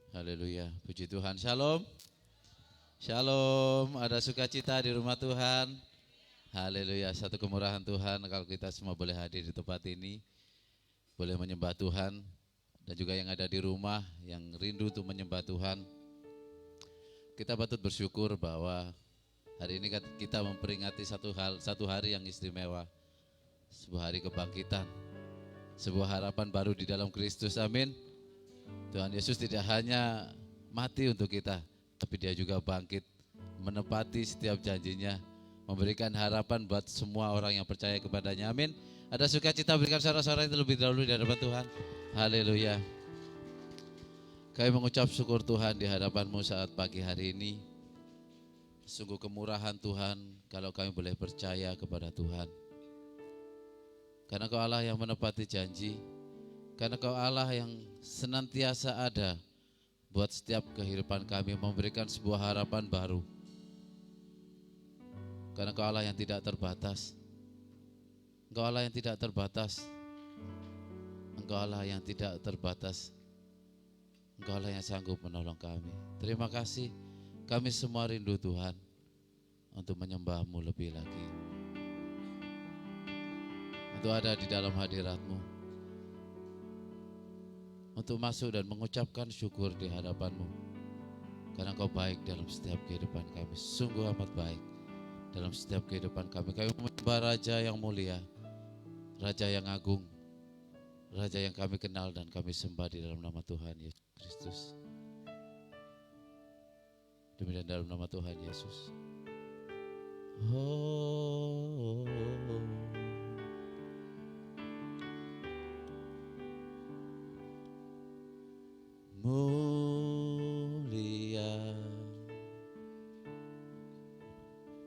Haleluya, puji Tuhan. Shalom. Shalom, ada sukacita di rumah Tuhan. Haleluya, satu kemurahan Tuhan kalau kita semua boleh hadir di tempat ini, boleh menyembah Tuhan, dan juga yang ada di rumah yang rindu untuk menyembah Tuhan. Kita patut bersyukur bahwa hari ini kita memperingati satu hari yang istimewa, sebuah hari kebangkitan, sebuah harapan baru di dalam Kristus. Amin. Tuhan Yesus tidak hanya mati untuk kita, tapi dia juga bangkit, menepati setiap janjinya, memberikan harapan buat semua orang yang percaya kepadanya. Amin. Ada sukacita, berikan sorak-sorak itu lebih dahulu di hadapan Tuhan. Haleluya. Kami mengucap syukur Tuhan di hadapan-Mu saat pagi hari ini. Sungguh kemurahan Tuhan kalau kami boleh percaya kepada Tuhan. Karena Kau Allah yang menepati janji, karena Kau Allah yang senantiasa ada buat setiap kehidupan kami, memberikan sebuah harapan baru. Karena Kau Allah yang tidak terbatas. Engkau Allah yang tidak terbatas. Engkau Allah yang tidak terbatas. Engkau Allah yang sanggup menolong kami. Terima kasih, kami semua rindu Tuhan untuk menyembah-Mu lebih lagi, untuk ada di dalam hadirat-Mu, untuk masuk dan mengucapkan syukur di hadapan-Mu. Karena Kau baik dalam setiap kehidupan kami, sungguh amat baik dalam setiap kehidupan kami. Kami menyembah Raja yang mulia, Raja yang agung, Raja yang kami kenal dan kami sembah di dalam nama Tuhan Yesus Kristus. Demi dan dalam nama Tuhan Yesus. Oh. Mulia,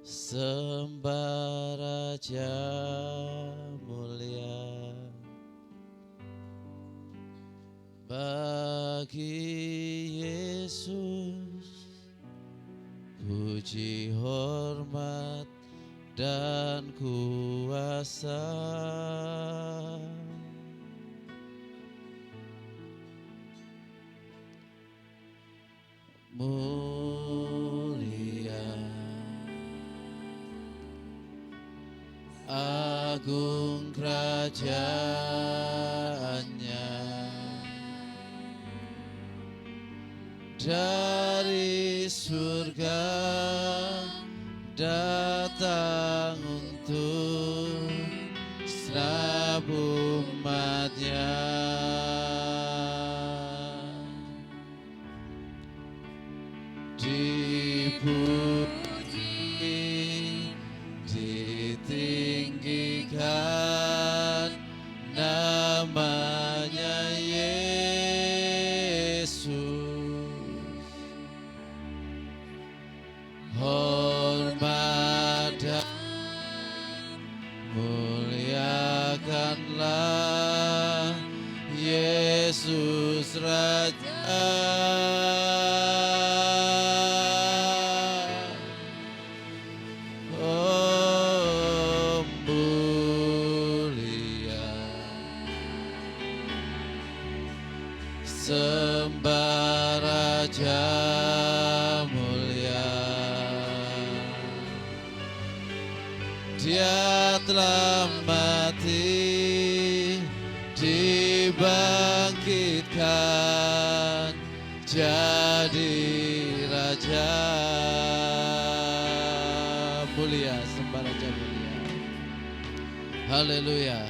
sembah Raja mulia, bagi Yesus puji, hormat dan kuasa. Mulia, agung kerajaannya, dari surga datang untuk setiap umatnya. Dipuji, ditinggikan namanya Yesus. Hormat dan muliakanlah Yesus Raja. Sembah Raja mulia, Dia telah mati, dibangkitkan jadi Raja mulia. Sembah Raja mulia. Haleluya.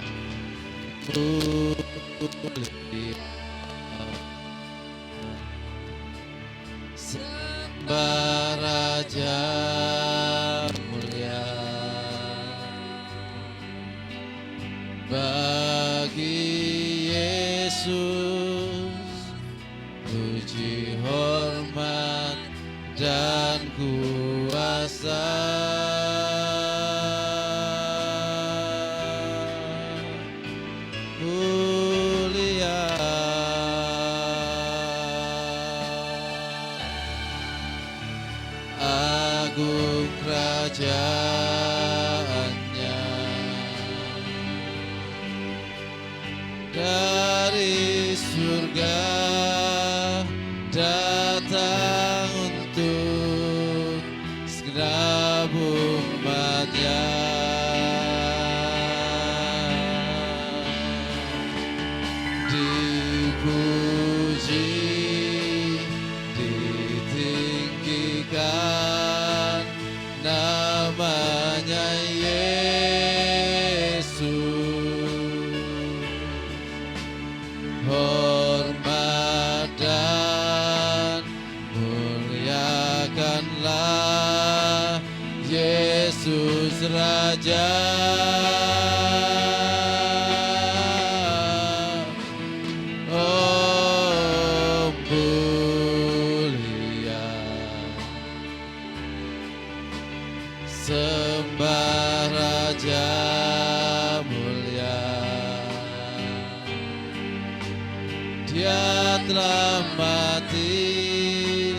Sembah Raja mulia, bagi Yesus puji, hormat dan kuasa. Agung kerajaannya, dari surga Raja. Oh mulia, sembah Raja mulia. Dia telah mati,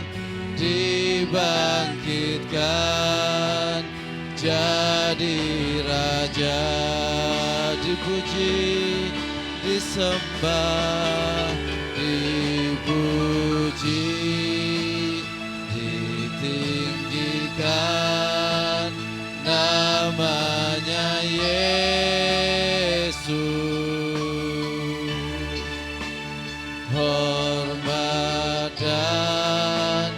dibangkitkan, jadi Raja. Dipuji, disembah, dipuji, ditinggikan namanya Yesus. Hormat dan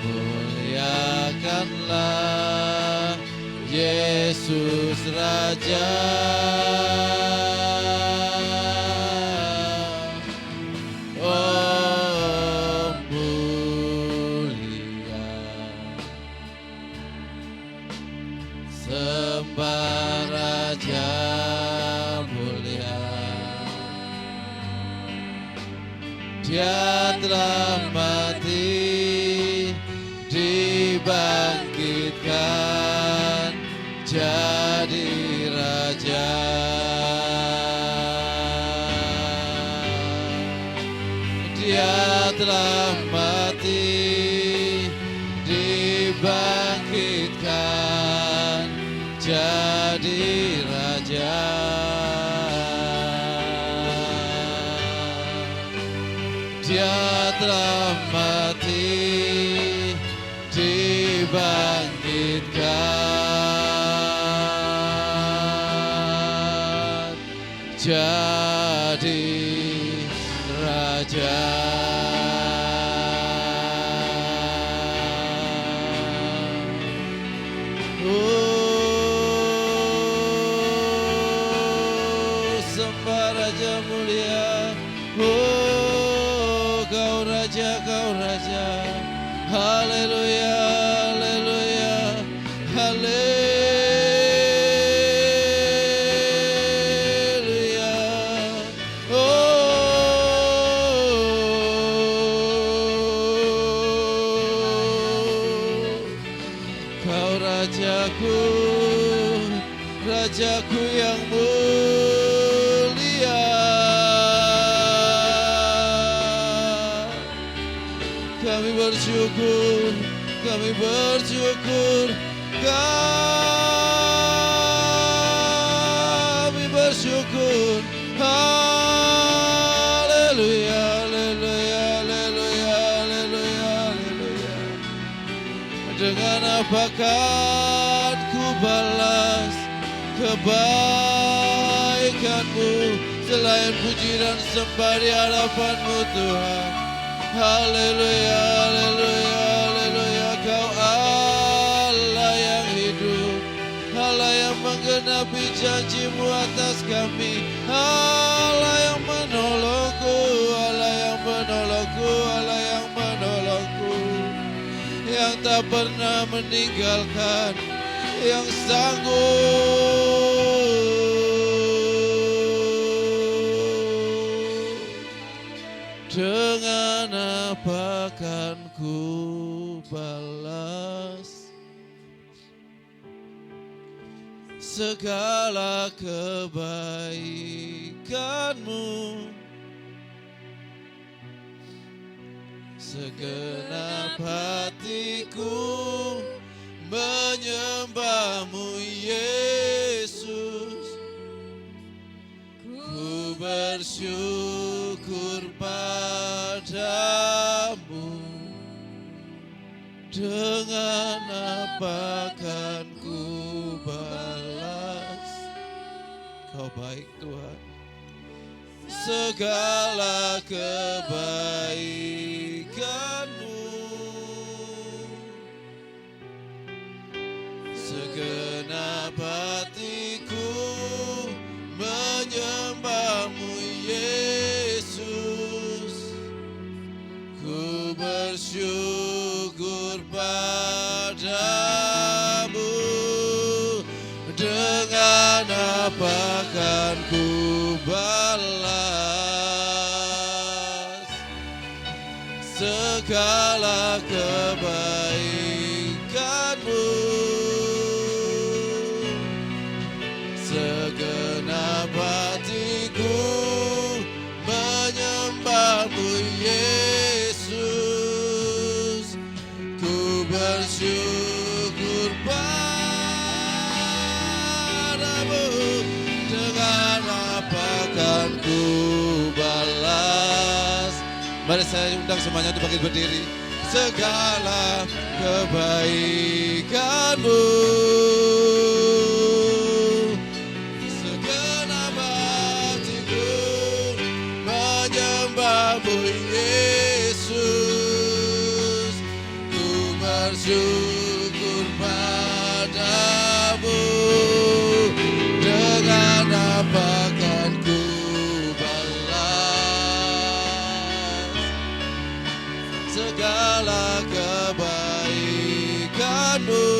muliakanlah Yesus Raja. Oh mulia, sembah Raja mulia. Dia telah mati, dibangkitkan, jadi Raja. Dia telah mati, dibangkitkan, jadi Raja. Dia telah mati, dibangkitkan, jadi Raja. Oh, sembah Raja mulia. Oh, kau Raja, kau Raja. Haleluya, haleluya, haleluya. Oh, kau Rajaku, Rajaku yang mulia. Kami bersyukur, kami bersyukur, kami bersyukur. Haleluya, haleluya, haleluya, haleluya, haleluya. Dengan apakah ku balas kebaikanmu selain puji dan sembah di hadapanmu Tuhan. Haleluya, haleluya, haleluya. Kau Allah yang hidup, Allah yang menggenapi janji-Mu atas kami, Allah yang menolongku, Allah yang menolongku, Allah yang menolongku, yang tak pernah meninggalkan, yang sanggup dengan apa akan ku balas segala kebaikan-Mu. Segenap hatiku menyembah-Mu Yesus. Ku bersyukur padamu. Dengan apa akan ku balas? Kau baik Tuhan. Segala kebaikan-Mu. Segenap hatiku menyembah-Mu Yesus. Ku bersyukur padamu. segala kebaikan-Mu. Segenap hatiku menyembah-Mu Yesus. Ku bersyukur padamu. Dengan apa kan ku balas? Mari saya undang semuanya untuk bangkit berdiri. Segala kebaikan-Mu, segenap hatiku menyembah-Mu Yesus. Ku bersyukur padamu. Dengan apa kan ku balas segala kebaikan-Mu?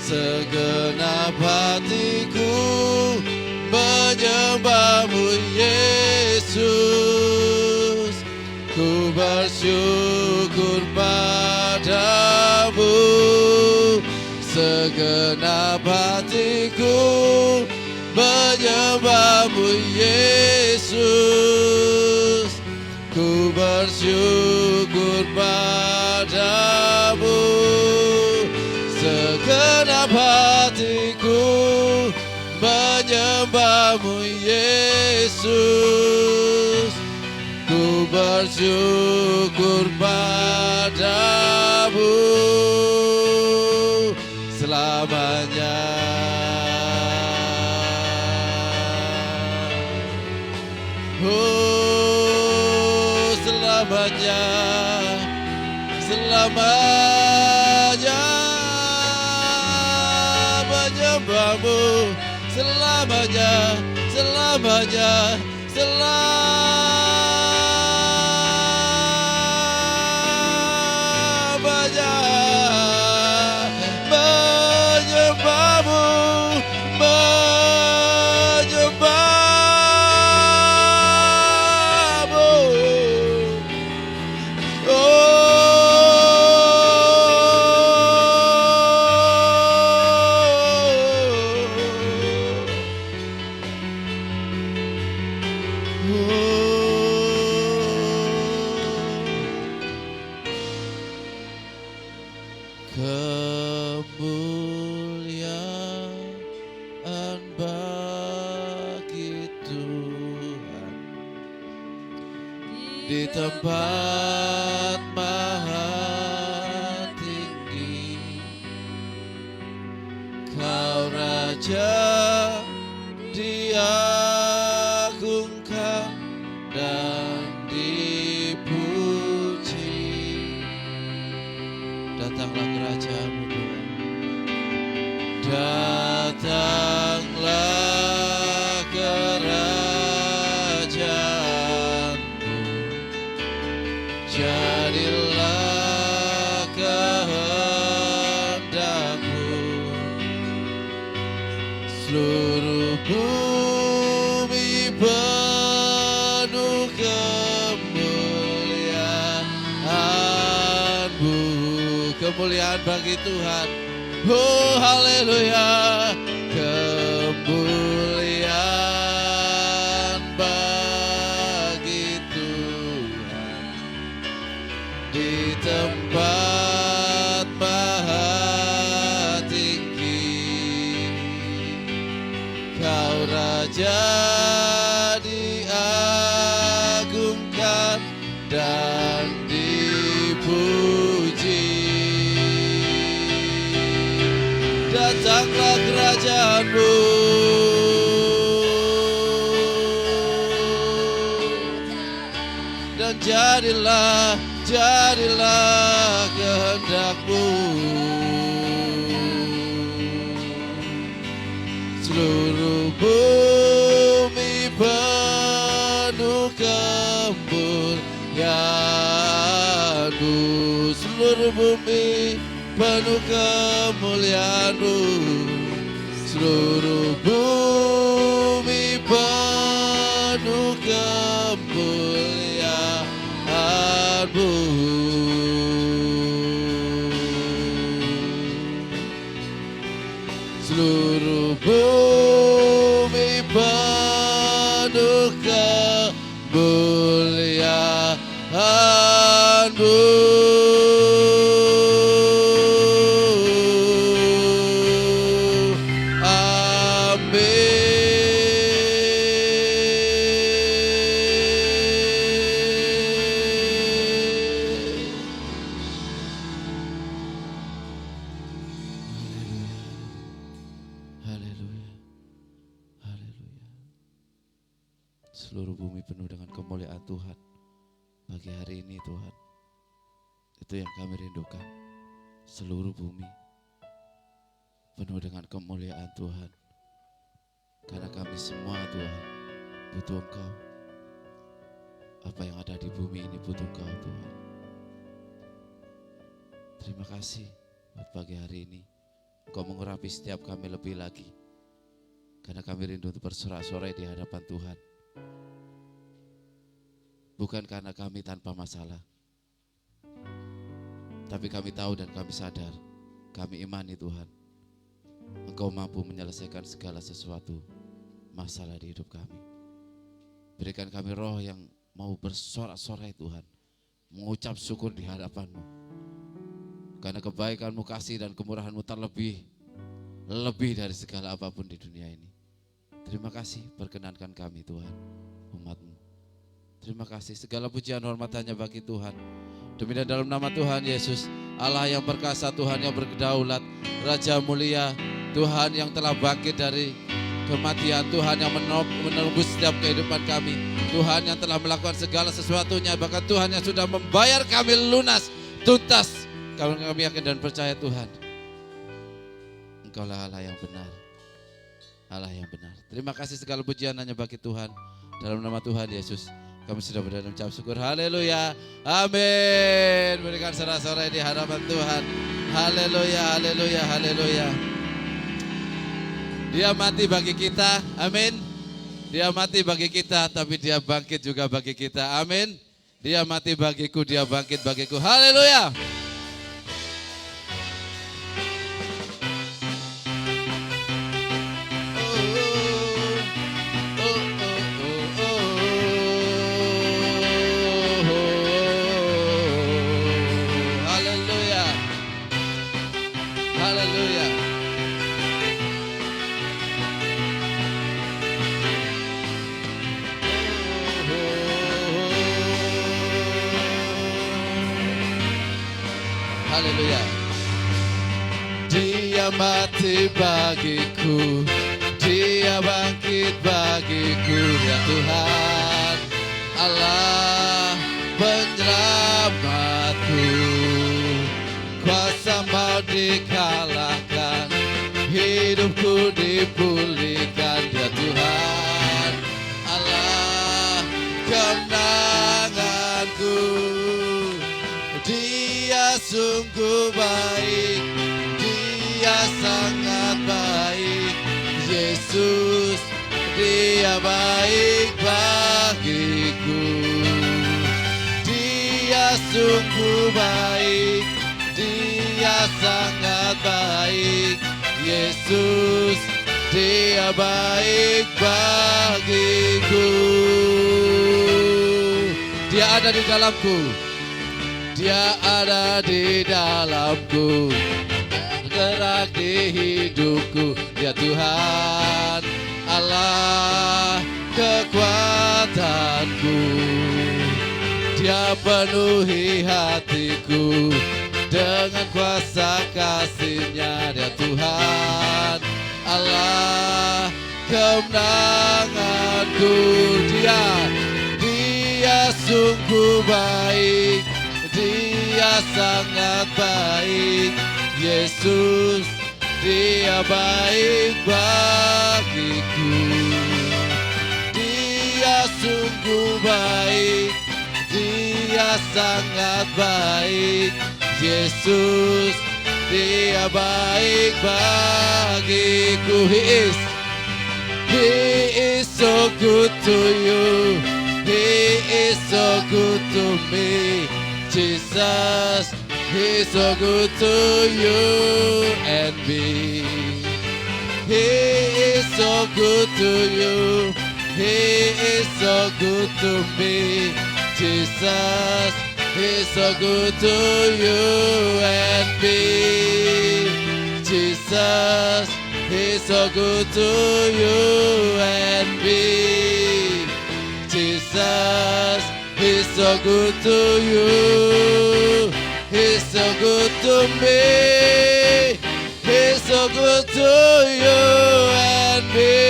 Segenap hatiku menyembah-Mu Yesus. Ku bersyukur padamu. Segenap hatiku menyembah-Mu Yesus. Ku bersyukur padamu. Segenap hatiku menyembah-Mu Yesus. Ku bersyukur padamu selamanya. Oh, selamanya, selamanya menyembah-Mu, selamanya, selamanya, selamanya menyembah-Mu, menyembah-Mu. Kemuliaan bagi Tuhan di tempat maha tinggi. Kau Raja diagungkan dan dipuji. Datanglah kerajaan-Mu Tuhan. Datanglah kerajaan-Mu. Jadilah kehendak-Mu. Seluruh bumi penuh kemuliaan-Mu. Kemuliaan bagi Tuhan. Oh haleluya. Kemuliaan bagi Tuhan di tempat maha tinggi. Kau Raja diagungkan dan dipuji. Datanglah kerajaan-Mu. Dan jadilah kehendak-Mu. Seluruh bumi penuh kemuliaan-Mu. Seluruh bumi penuh kemuliaan-Mu. Seluruh bumi penuh kemuliaan-Mu. penuh kemuliaan-Mu. Seluruh bumi penuh dengan kemuliaan Tuhan. Pagi hari ini Tuhan, itu yang kami rindukan. Seluruh bumi penuh dengan kemuliaan Tuhan. Karena kami semua Tuhan butuh Engkau. Apa yang ada di bumi ini butuh Engkau Tuhan. Terima kasih buat pagi hari ini. Engkau mengurapi setiap kami lebih lagi. Karena kami rindu untuk bersorak-sorai di hadapan Tuhan. Bukan karena kami tanpa masalah, tapi kami tahu dan kami sadar, kami imani Tuhan, Engkau mampu menyelesaikan segala sesuatu masalah di hidup kami. Berikan kami roh yang mau bersorak-sorai Tuhan, mengucap syukur di hadapan-Mu. Karena kebaikan-Mu, kasih dan kemurahan-Mu terlebih, lebih dari segala apapun di dunia ini. Terima kasih, perkenankan kami Tuhan, umat-Mu. Terima kasih, segala pujian hormat hanya bagi Tuhan. Demi dan dalam nama Tuhan Yesus, Allah yang perkasa, Tuhan yang berkedaulat, Raja mulia, Tuhan yang telah bangkit dari kematian, Tuhan yang menembus setiap kehidupan kami, Tuhan yang telah melakukan segala sesuatunya, bahkan Tuhan yang sudah membayar kami lunas, tuntas. Kami yakin dan percaya Tuhan, Engkaulah Allah yang benar, Allah yang benar. Terima kasih, segala pujian hanya bagi Tuhan. Dalam nama Tuhan Yesus kami sudah berdoa dan ucap syukur. Haleluya, amin. Berikan sorak-sorai di hadapan Tuhan. Haleluya, haleluya, haleluya. Dia mati bagi kita, amin. Dia mati bagi kita, tapi dia bangkit juga bagi kita, amin. Dia mati bagiku, dia bangkit bagiku, haleluya. Haleluya. Dia mati bagiku, dia bangkit bagiku, ya Tuhan Allah penyelamatku. Kuasa maut dikalahkan, hidupku dipulihkan, ya Tuhan Allah kemenanganku. Dia sungguh baik, dia sangat baik, Yesus, dia baik bagiku. Dia sungguh baik, dia sangat baik, Yesus, dia baik bagiku. Dia ada di dalamku, dia ada di dalamku, gerak di hidupku, ya Tuhan Allah kekuatanku. Dia penuhi hatiku dengan kuasa kasih-Nya, ya Tuhan Allah kemenanganku. Dia sungguh baik, dia sangat baik, Yesus, dia baik bagiku. Dia sungguh baik, dia sangat baik, Yesus, dia baik bagiku. He is so good to you, He is so good to me, Jesus, He's so good to you and me. He is so good to you, He is so good to me. Jesus is so good to you and me. Jesus is so good to you and me. Jesus is so good to you. He's so good to me. He's so good to you and me.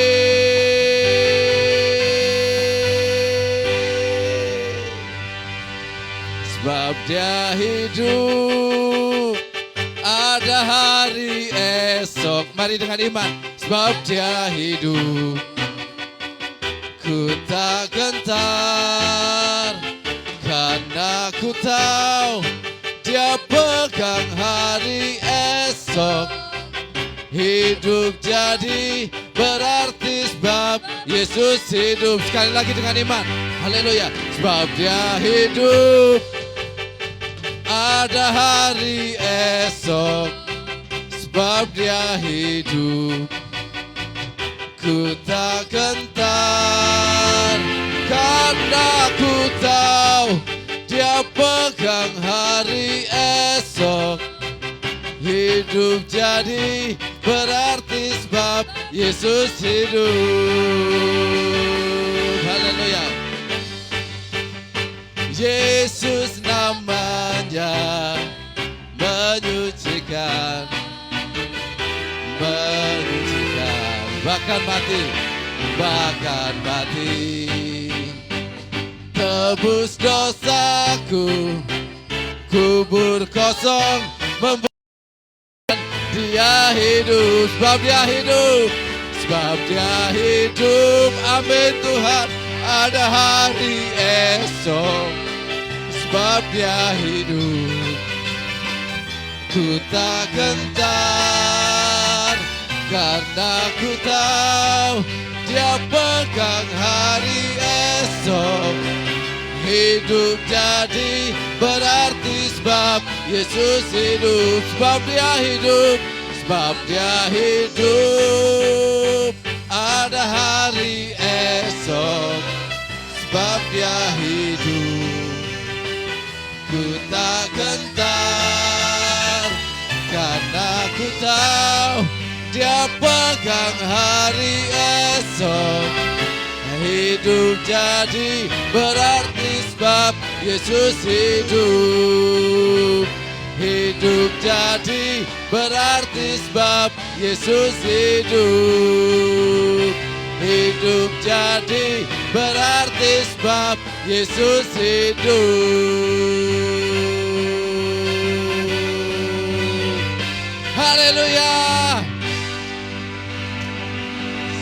Sebab dia hidup, ada hari esok. Mari dengan iman. Sebab dia hidup, ku tak gentar, karena ku tahu dia pegang hari esok. Hidup jadi berarti sebab Yesus hidup. Sekali lagi dengan iman. Haleluya. Sebab dia hidup, ada hari esok. Sebab dia hidup, ku tak gentar, karena ku tahu dia pegang hari esok. Hidup jadi berarti sebab Yesus hidup. Haleluya. Yesus namanya menyucikan, menyucikan, bahkan mati, tebus dosaku, kubur kosong, membuat dia hidup. Sebab dia hidup, sebab dia hidup. Amin Tuhan. Ada hari esok. Sebab dia hidup, ku tak gentar, karena ku tahu dia pegang hari esok. Hidup jadi berarti sebab Yesus hidup. Sebab dia hidup, sebab dia hidup. Ada hari esok. Sebab dia hidup, ku tak gentar, karena ku tahu dia pegang hari esok. Hidup jadi berarti sebab Yesus hidup. Hidup jadi berarti sebab Yesus hidup. Hidup jadi berarti sebab Yesus hidup. Haleluya.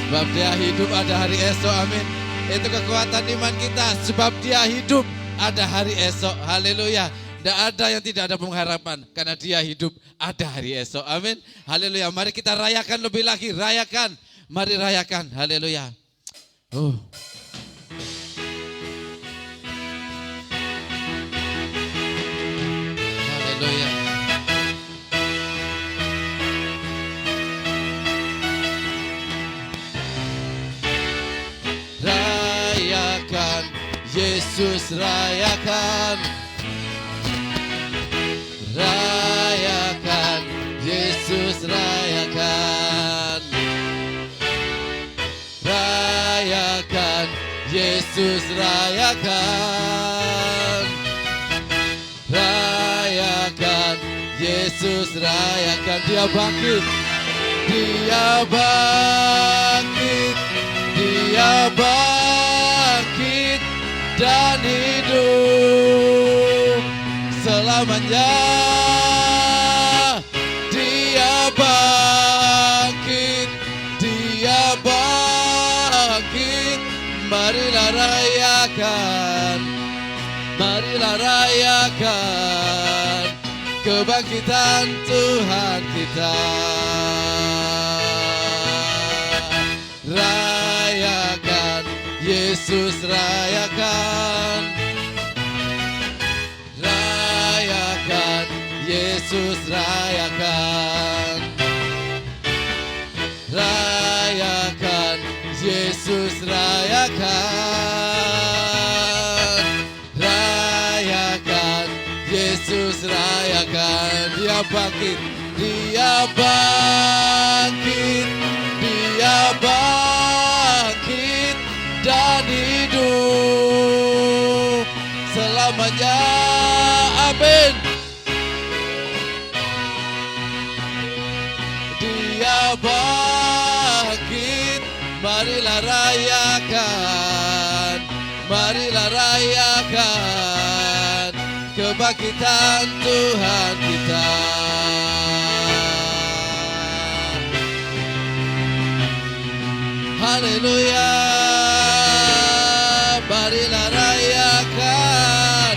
Sebab dia hidup, ada hari esok. Amin. Itu kekuatan iman kita. Sebab dia hidup, ada hari esok. Haleluya. Tidak ada yang tidak ada pengharapan, karena dia hidup, ada hari esok. Amin. Haleluya. Mari kita rayakan lebih lagi. Rayakan. Mari rayakan. Haleluya. Haleluya. Rayakan, Yesus rayakan. Rayakan, Yesus rayakan. Rayakan, Yesus rayakan. Rayakan, Yesus rayakan. Dia bangkit, dia bangkit, dia bangkit dan hidup selamanya. Dia bangkit, dia bangkit. Marilah rayakan, marilah rayakan kebangkitan Tuhan kita. Rayakan, Yesus rayakan. Rayakan, Yesus rayakan. Rayakan, Yesus rayakan, rayakan, Yesus rayakan. Dia bangkit, dia bangkit, dia bangkit dan hidup selamanya. Amin. Dia bangkit, marilah rayakan, marilah rayakan kebangkitan Tuhan kita. Haleluya, marilah rayakan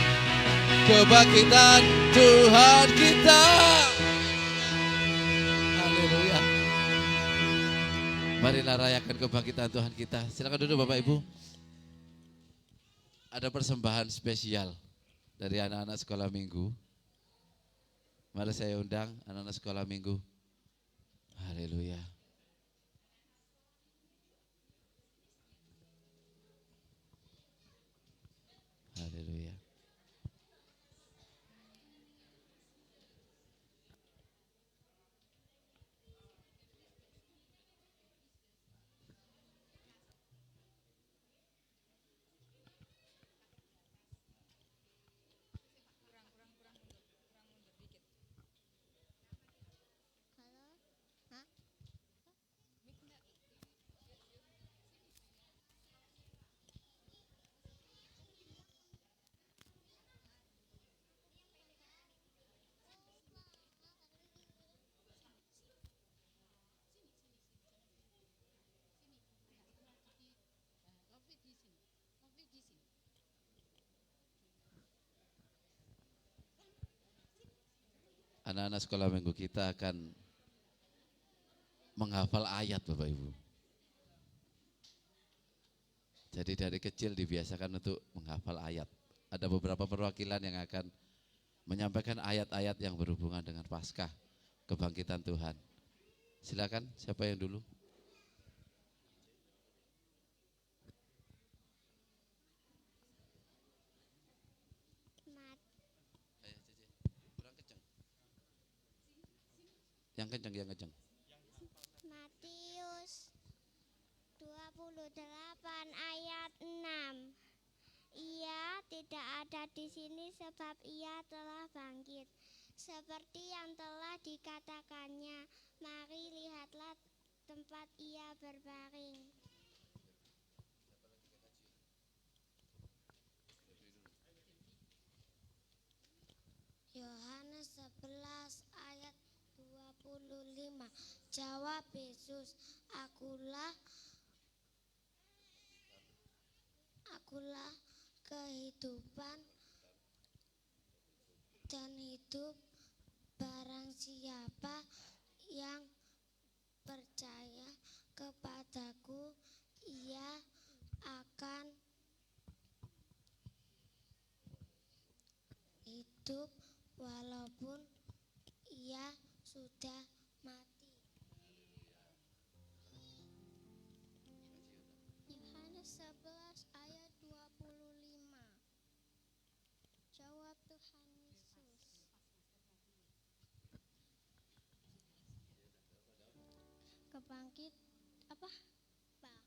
kebangkitan Tuhan kita. Haleluya. Marilah rayakan kebangkitan Tuhan kita. Silakan duduk Bapak Ibu. Ada persembahan spesial dari anak-anak sekolah minggu. Mari saya undang anak-anak sekolah minggu. Haleluya. Haleluya. Anak-anak sekolah minggu kita akan menghafal ayat Bapak Ibu. Jadi dari kecil dibiasakan untuk menghafal ayat. Ada beberapa perwakilan yang akan menyampaikan ayat-ayat yang berhubungan dengan Paskah, kebangkitan Tuhan. Silakan, siapa yang dulu? Yang kencang, yang kencang. Matius 28 ayat 6. Ia tidak ada di sini sebab ia telah bangkit. Seperti yang telah dikatakannya, mari lihatlah tempat ia berbaring. Yohanes 11 ayat 25. Jawab Yesus, Akulah kehidupan dan hidup. Barang siapa yang percaya kepadaku, ia akan hidup walaupun ia sudah mati. Yohanes 11 ayat 25. Jawab Tuhan Yesus. Kebangkit apa? Bang.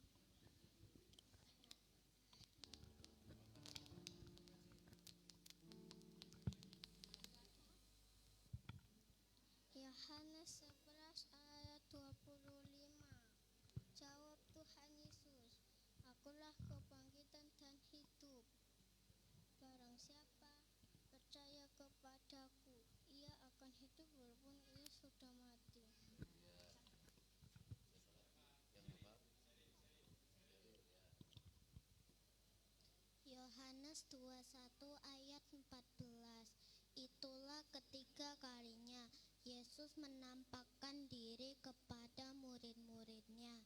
Yohanes 11 ayat 25. Jawab Tuhan Yesus, Akulah kebangkitan dan hidup. Barang siapa percaya kepadaku, ia akan hidup walaupun ia sudah mati. Yohanes 21 ayat 14. Itulah ketiga kalinya Yesus menampakkan diri kepada murid-muridnya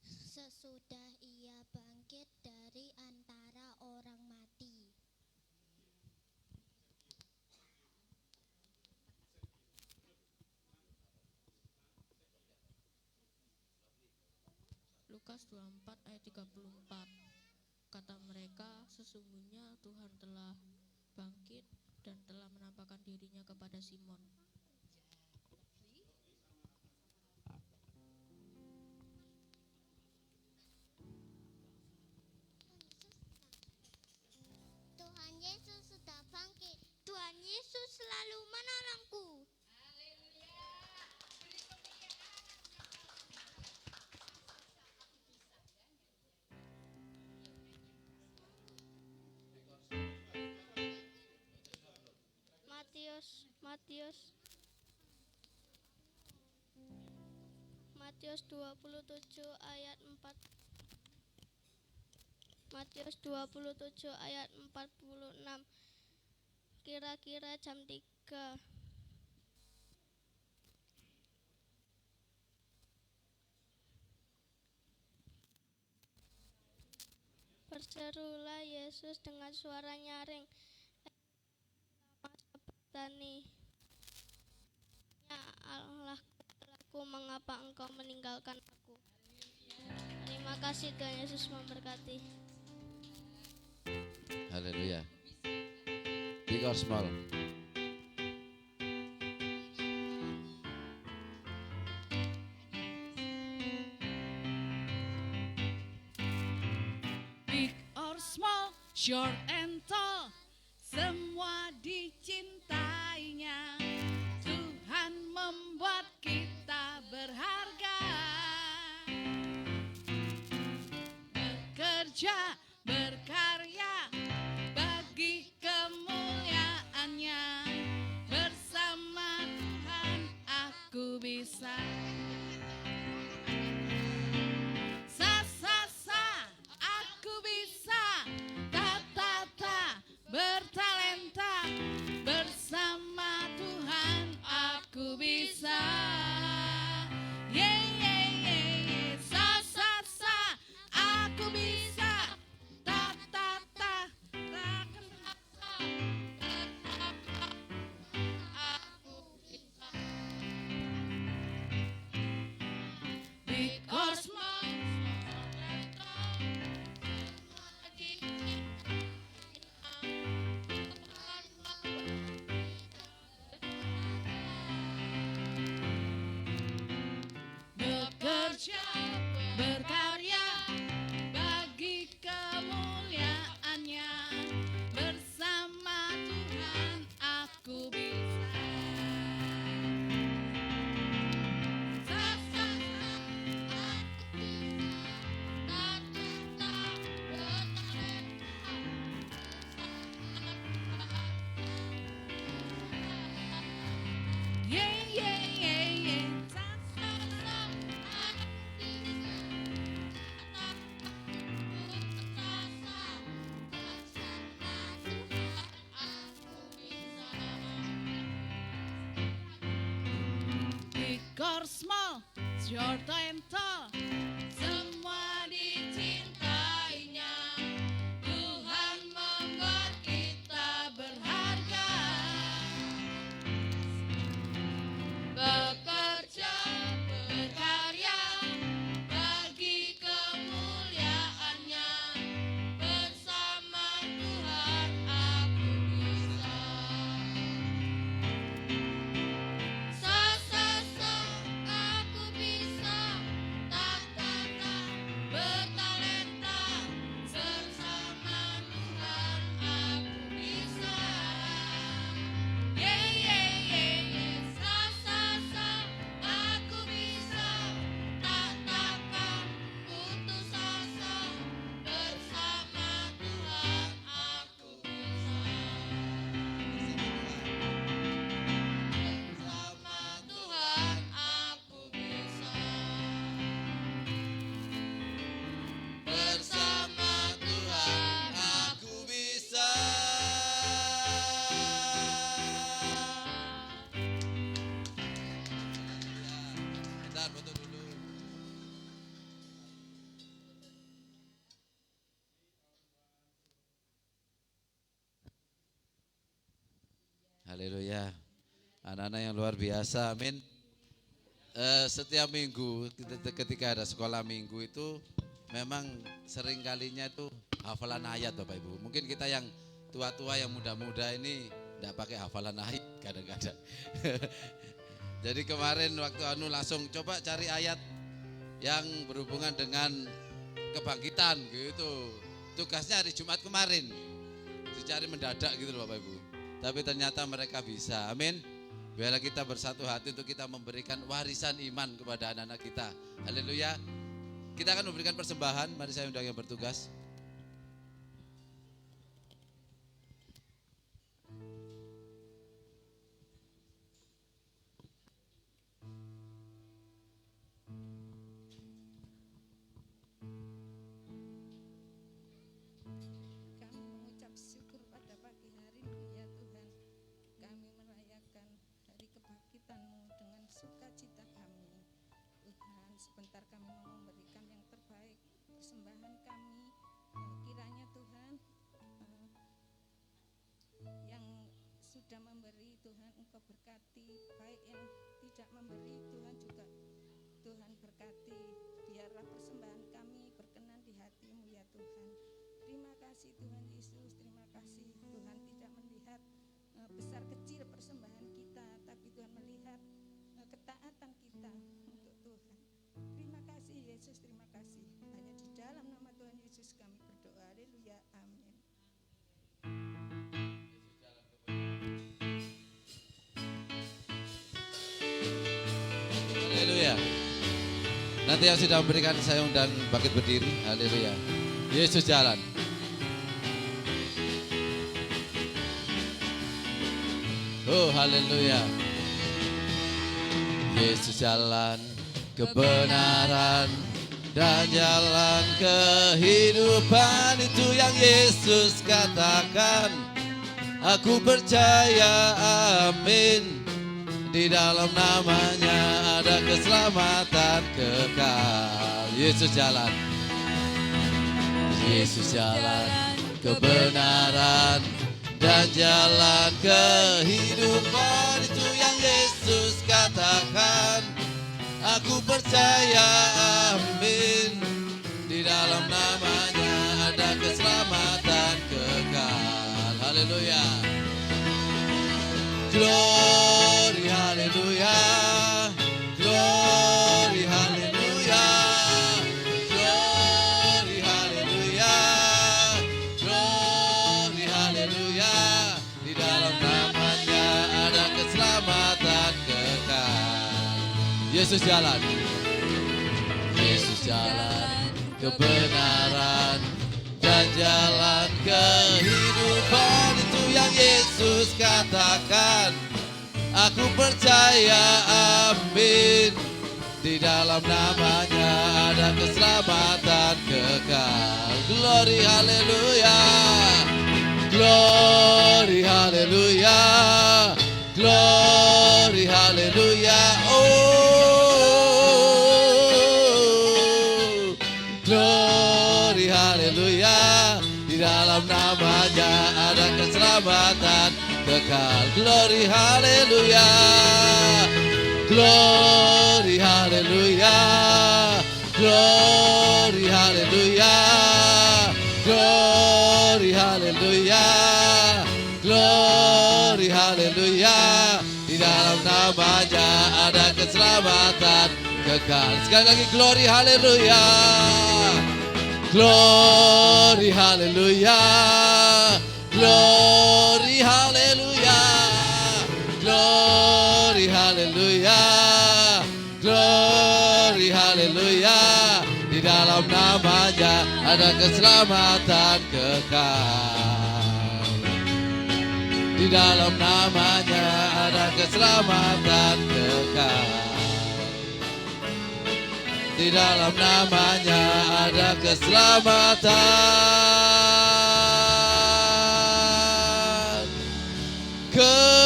sesudah ia bangkit dari antara orang mati. Lukas 24 ayat 34. Kata mereka, sesungguhnya Tuhan telah bangkit dan telah menampakkan dirinya kepada Simon. Tuhan Yesus sudah bangkit. Tuhan Yesus selalu menolongku. Matius 27 ayat 4. Matius 27 ayat 46. Kira-kira jam 3. Berserulah Yesus dengan suara nyaring, Sabachthani, ya Allahku, mengapa engkau meninggalkan aku? Terima kasih, Tuhan Yesus memberkati. Haleluya. Big or small? Big or small, short and tall, semua dicintainya. Tuhan membuat kita berharga, bekerja, berkarya bagi kemuliaannya. Bersama Tuhan aku bisa. Aku bisa. Bertalenta. Bersama Tuhan aku bisa. Aku bisa. Big or small, bekerja, berkarya bagi kemuliaannya. Bersama Tuhan aku bisa. Big or small, short and tall, semua dicintainya. Tuhan membuat kita berharga, bekerja, berkarya bagi kemuliaannya. Bersama Tuhan aku bisa. Aku bisa. Bertalenta. Bersama Tuhan aku bisa. Aku bisa. Tak takkan putus asa. Bersama Tuhan aku bisa. Bersama Tuhan aku bisa. Bersama Tuhan aku bisa. Bentar, foto dulu. Haleluya. Anak-anak yang luar biasa, amin. Setiap minggu ketika ada sekolah minggu itu memang sering kalinya itu hafalan ayat Bapak Ibu. Mungkin kita yang tua-tua yang muda-muda ini enggak pakai hafalan ayat kadang-kadang. Jadi kemarin waktu langsung coba cari ayat yang berhubungan dengan kebangkitan gitu. Tugasnya hari Jumat kemarin. Dicari mendadak gitu loh Bapak Ibu. Tapi ternyata mereka bisa. Amin. Biarlah kita bersatu hati untuk kita memberikan warisan iman kepada anak-anak kita. Haleluya. Kita akan memberikan persembahan. Mari saya undang yang bertugas. Kami mengucap syukur pada pagi hari ini ya Tuhan. Kami merayakan hari kebangkitan-Mu dengan sukacita kami. Tuhan, sebentar kami mau memberikan yang terbaik, persembahan kami. Kiranya Tuhan, yang sudah memberi Tuhan Engkau berkati, baik yang tidak memberi Tuhan juga Tuhan berkati. Biarlah persembahan kami berkenan di hati-Mu ya Tuhan. Terima kasih Tuhan Yesus, terima kasih Tuhan tidak melihat besar kecil persembahan kita, tapi Tuhan melihat ketaatan kita untuk Tuhan. Terima kasih Yesus, terima kasih. Hanya di dalam nama Tuhan Yesus kami berdoa. Haleluya, amin. Haleluya. Nanti yang sudah memberikan saya undang bangkit berdiri. Haleluya. Yesus jalan. Oh haleluya. Yesus jalan kebenaran dan jalan kehidupan, itu yang Yesus katakan. Aku percaya, amin. Di dalam namanya ada keselamatan kekal. Yesus jalan. Yesus jalan kebenaran dan jalan kehidupan, itu yang Yesus katakan. Aku percaya, amin. Di dalam namanya ada keselamatan kekal. Haleluya. Glory, haleluya. Glory, haleluya. Glory, haleluya. Glory, haleluya. Di dalam namanya ada keselamatan kekal. Yesus jalan. Yesus jalan kebenaran dan jalan kehidupan, itu yang Yesus katakan. Aku percaya, amin. Di dalam namanya ada keselamatan kekal. Glory, haleluya. Glory, haleluya. Glory, haleluya. Oh, glory, haleluya. Di dalam namanya ada keselamatan kekal. Glory, haleluya. Glory, haleluya. Glory, haleluya. Glory, haleluya. Glory, haleluya. Di dalam namanya ada keselamatan kekal. Sekali lagi, glory, haleluya. Glory, haleluya. Glory, haleluya. Glory, haleluya. Glory, haleluya. Di dalam namanya ada keselamatan kekal. Di dalam namanya ada keselamatan kekal. Di dalam namanya ada keselamatan kekal.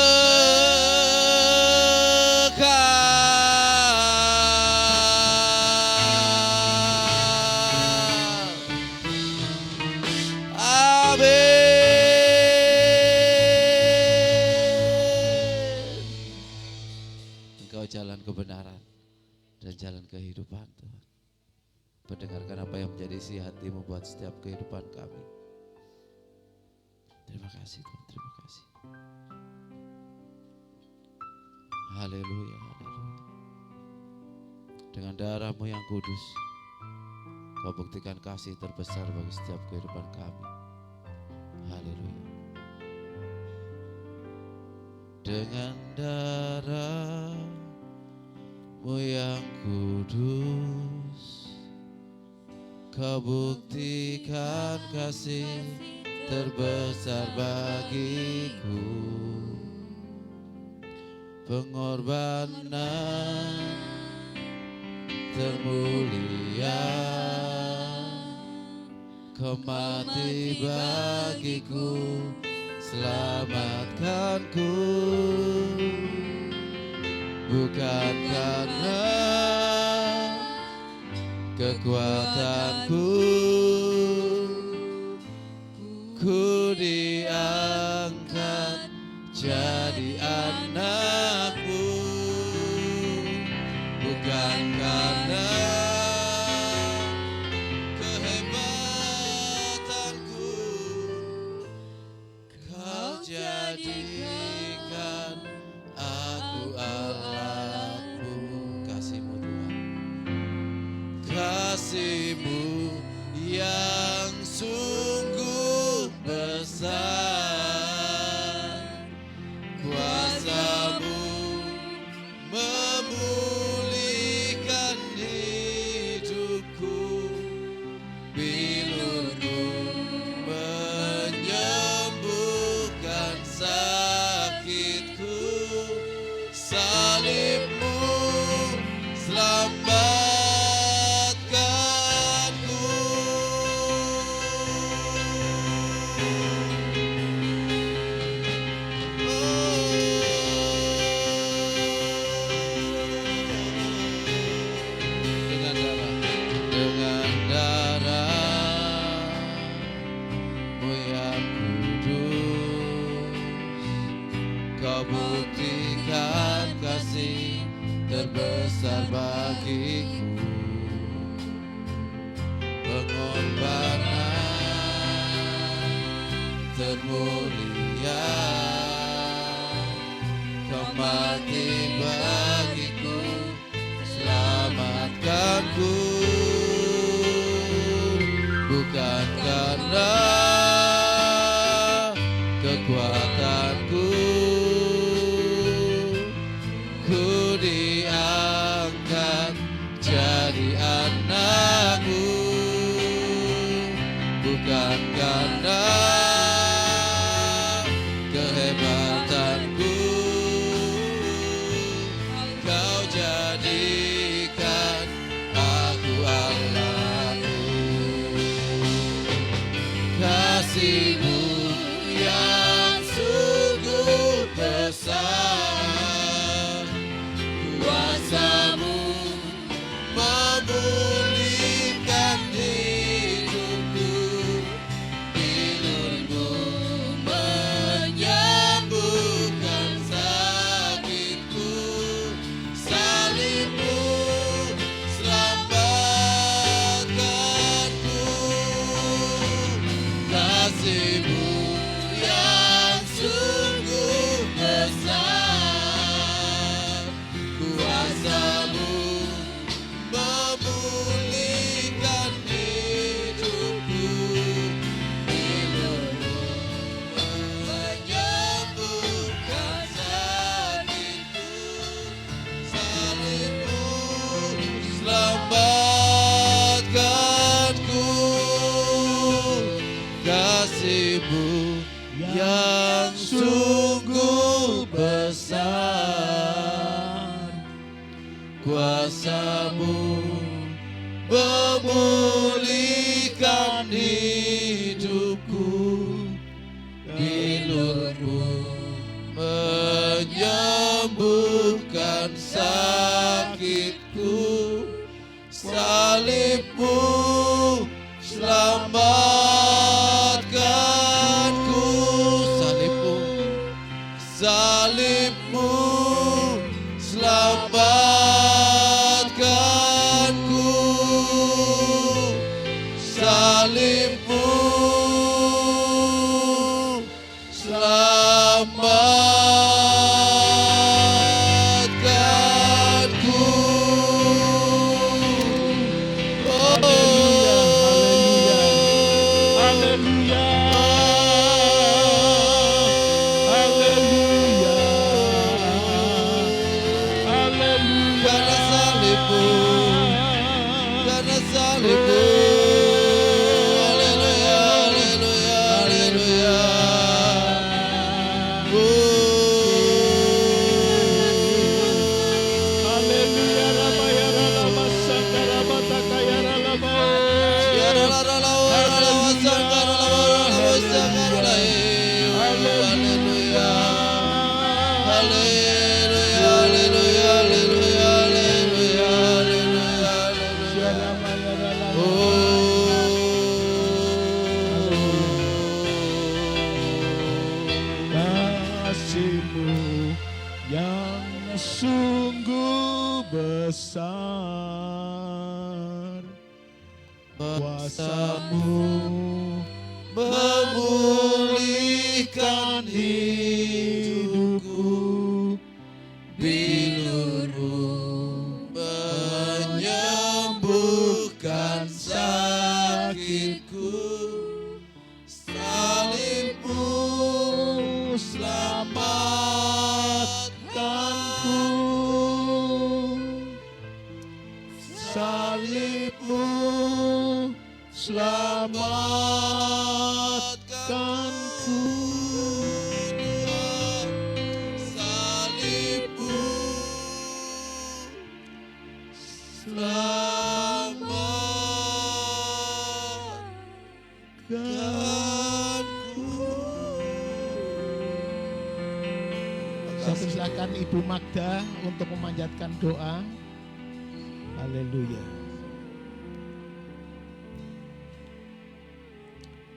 Amin. Engkau jalan kebenaran dan jalan kehidupan Tuhan. mendengarkan apa yang menjadi isi hati-Mu buat setiap kehidupan kami. Terima kasih Tuhan, terima kasih. Haleluya, haleluya. Dengan darah-Mu yang kudus, Kau buktikan kasih terbesar bagi setiap kehidupan kami. Haleluya. Dengan darah-Mu yang kudus, Kau buktikan kasih terbesar bagiku. Pengorbanan termulia, Kau mati bagiku, selamatkanku. Bukan karena kekuatanku, ku diangkat jadi anakmu. Bukan karena kehebatanku, Kau jadikan aku Allahmu. Kasih-Mu Tuhan, kasih-Mu yang sungguh besar, kuasa-Mu memulihkan hidupku, bilur-Mu menyembuhkan sakitku, salib-Mu selamatkanku. Dengan darah-Mu yang kudus, Kau buktikan kasih terbesar bagiku. Pengorbanan termulia, Kau mati bagiku, selamatkanku. Bukan karena kekuatanku, ku diangkat jadi anakmu. Bukan karena kehebatanku, Kau jadikan aku Allahmu. Kasih-Mu yang sungguh besar, kuasa-Mu memulihkan hidupku, bilur-Mu menyembuhkan sakitku, salib-Mu selamatkanku. Kasih-Mu yang sungguh besar, kuasa-Mu memulihkan hidupku, bilur-Mu menyembuhkan sakitku, salib-Mu selamatkanku. Kasih-Mu yang sungguh besar, kuasa-Mu memulihkan hidupku, bilur-Mu menyembuhkan sakitku, salib-Mu selamatkanku. Salib-Mu, salib-Mu selamatkanku. pujimu yang sungguh besar. Kuasamu memulihkan hidupku, Binurmu menyembuhkan sakitku, salibmu selamatkanku, salibmu selamatkanku. salibmu Saya persilakan Ibu Magda untuk memanjatkan doa. Haleluya.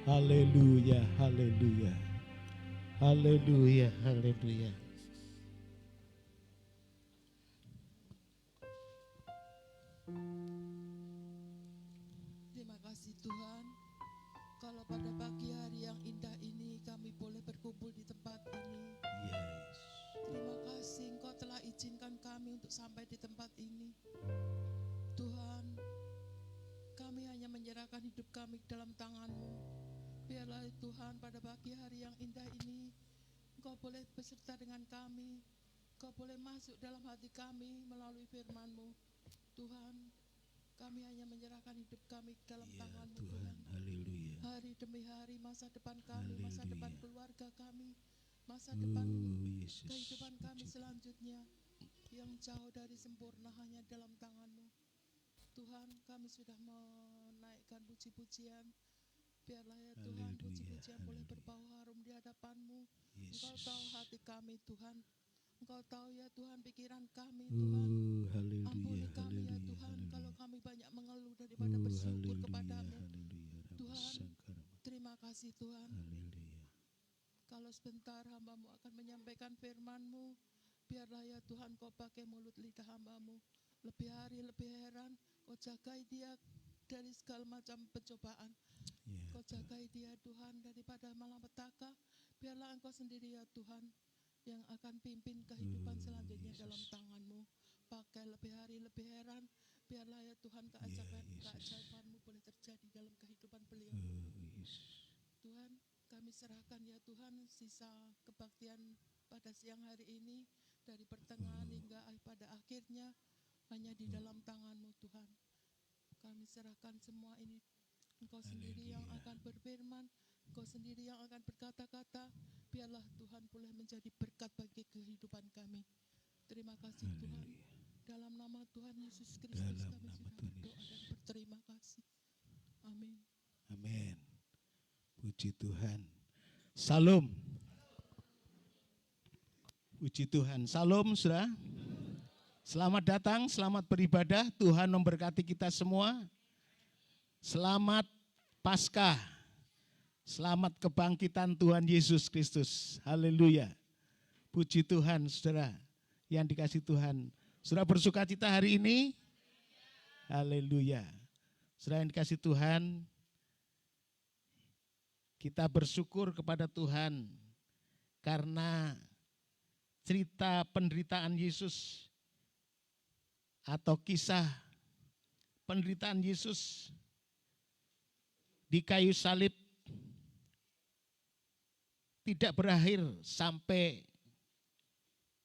Haleluya, haleluya. Haleluya, haleluya. Terima kasih Tuhan, kalau pada pagi hari yang indah ini kami boleh berkumpul di tempat ini. Yes. Terima kasih Engkau telah izinkan kami untuk sampai di tempat ini. Tuhan, kami hanya menyerahkan hidup kami dalam tangan-Mu. Biarlah Tuhan pada pagi hari yang indah ini, Engkau boleh beserta dengan kami. Engkau boleh masuk dalam hati kami melalui firman-Mu. Tuhan, kami hanya menyerahkan hidup kami dalam Ya tangan-Mu Tuhan, Tuhan. haleluya. Hari demi hari masa depan kami, masa Haleluya. depan keluarga kami, masa depan Yesus. kehidupan kami puji selanjutnya yang jauh dari sempurna hanya dalam tangan-Mu. Tuhan, kami sudah menaikkan puji-pujian. Biarlah ya Tuhan, Haleluya, puji-pujian boleh haleluya. berbau harum di hadapan-Mu. Engkau Yesus. tahu hati kami Tuhan. Engkau tahu ya Tuhan pikiran kami Tuhan. Haleluya, Ampuni kami ya haleluya, Tuhan haleluya. kalau kami banyak mengeluh daripada bersyukur kepadamu. Haleluya, Tuhan, terima kasih Tuhan. haleluya. Kalau sebentar hamba-Mu akan menyampaikan firman-Mu, biarlah ya Tuhan Kau pakai mulut lidah hamba-Mu. Lebih hari lebih heran, Kau jagai dia dari segala macam pencobaan. Ya, Kau jagai dia Tuhan daripada malapetaka. Biarlah Engkau sendiri ya Tuhan yang akan pimpin kehidupan selanjutnya Yesus. dalam tangan-Mu. Pakai lebih hari lebih heran. Biarlah ya Tuhan Yesus. keajaiban-Mu boleh terjadi dalam kehidupan beliau. Yesus. Tuhan, kami serahkan ya Tuhan sisa kebaktian pada siang hari ini dari pertengahan hingga pada akhirnya hanya di dalam tangan-Mu Tuhan. Kami serahkan semua ini. Engkau sendiri yang Haleluya. akan berfirman, Engkau sendiri yang akan berkata-kata. Biarlah Tuhan boleh menjadi berkat bagi kehidupan kami. Terima kasih Tuhan. Haleluya. Dalam nama Tuhan Yesus Kristus Dalam kami nama sudah Tuhan berdoa dan Yesus. berterima kasih. Amin. Amin. Puji Tuhan. Salam. Puji Tuhan. Salam, saudara. Selamat datang, selamat beribadah. Tuhan memberkati kita semua. Selamat Paskah. Selamat kebangkitan Tuhan Yesus Kristus. Haleluya. Puji Tuhan, saudara. Yang dikasih Tuhan. Saudara bersuka cita hari ini? Haleluya. Saudara yang dikasih Tuhan, kita bersyukur kepada Tuhan karena cerita penderitaan Yesus atau kisah penderitaan Yesus di kayu salib tidak berakhir sampai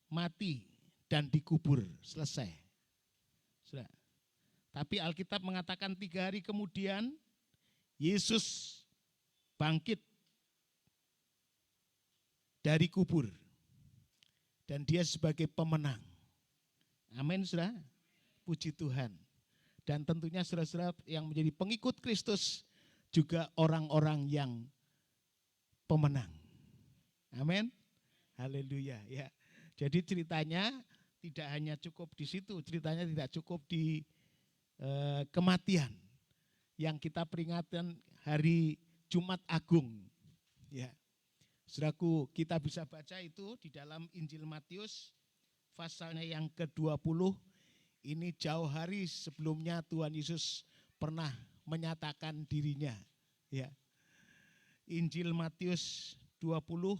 mati dan dikubur, selesai. Sudah. Tapi Alkitab mengatakan 3 hari kemudian Yesus bangkit dari kubur. Dan dia sebagai pemenang. Amin, saudara. Puji Tuhan. Dan tentunya saudara-saudara yang menjadi pengikut Kristus juga orang-orang yang pemenang. Amin. Haleluya. Ya. Jadi ceritanya tidak hanya cukup di situ, ceritanya tidak cukup di kematian yang kita peringatan hari Jumat Agung. Ya. Saudaraku, kita bisa baca itu di dalam Injil Matius pasalnya yang ke-20. Ini jauh hari sebelumnya Tuhan Yesus pernah menyatakan dirinya. Ya. Injil Matius 20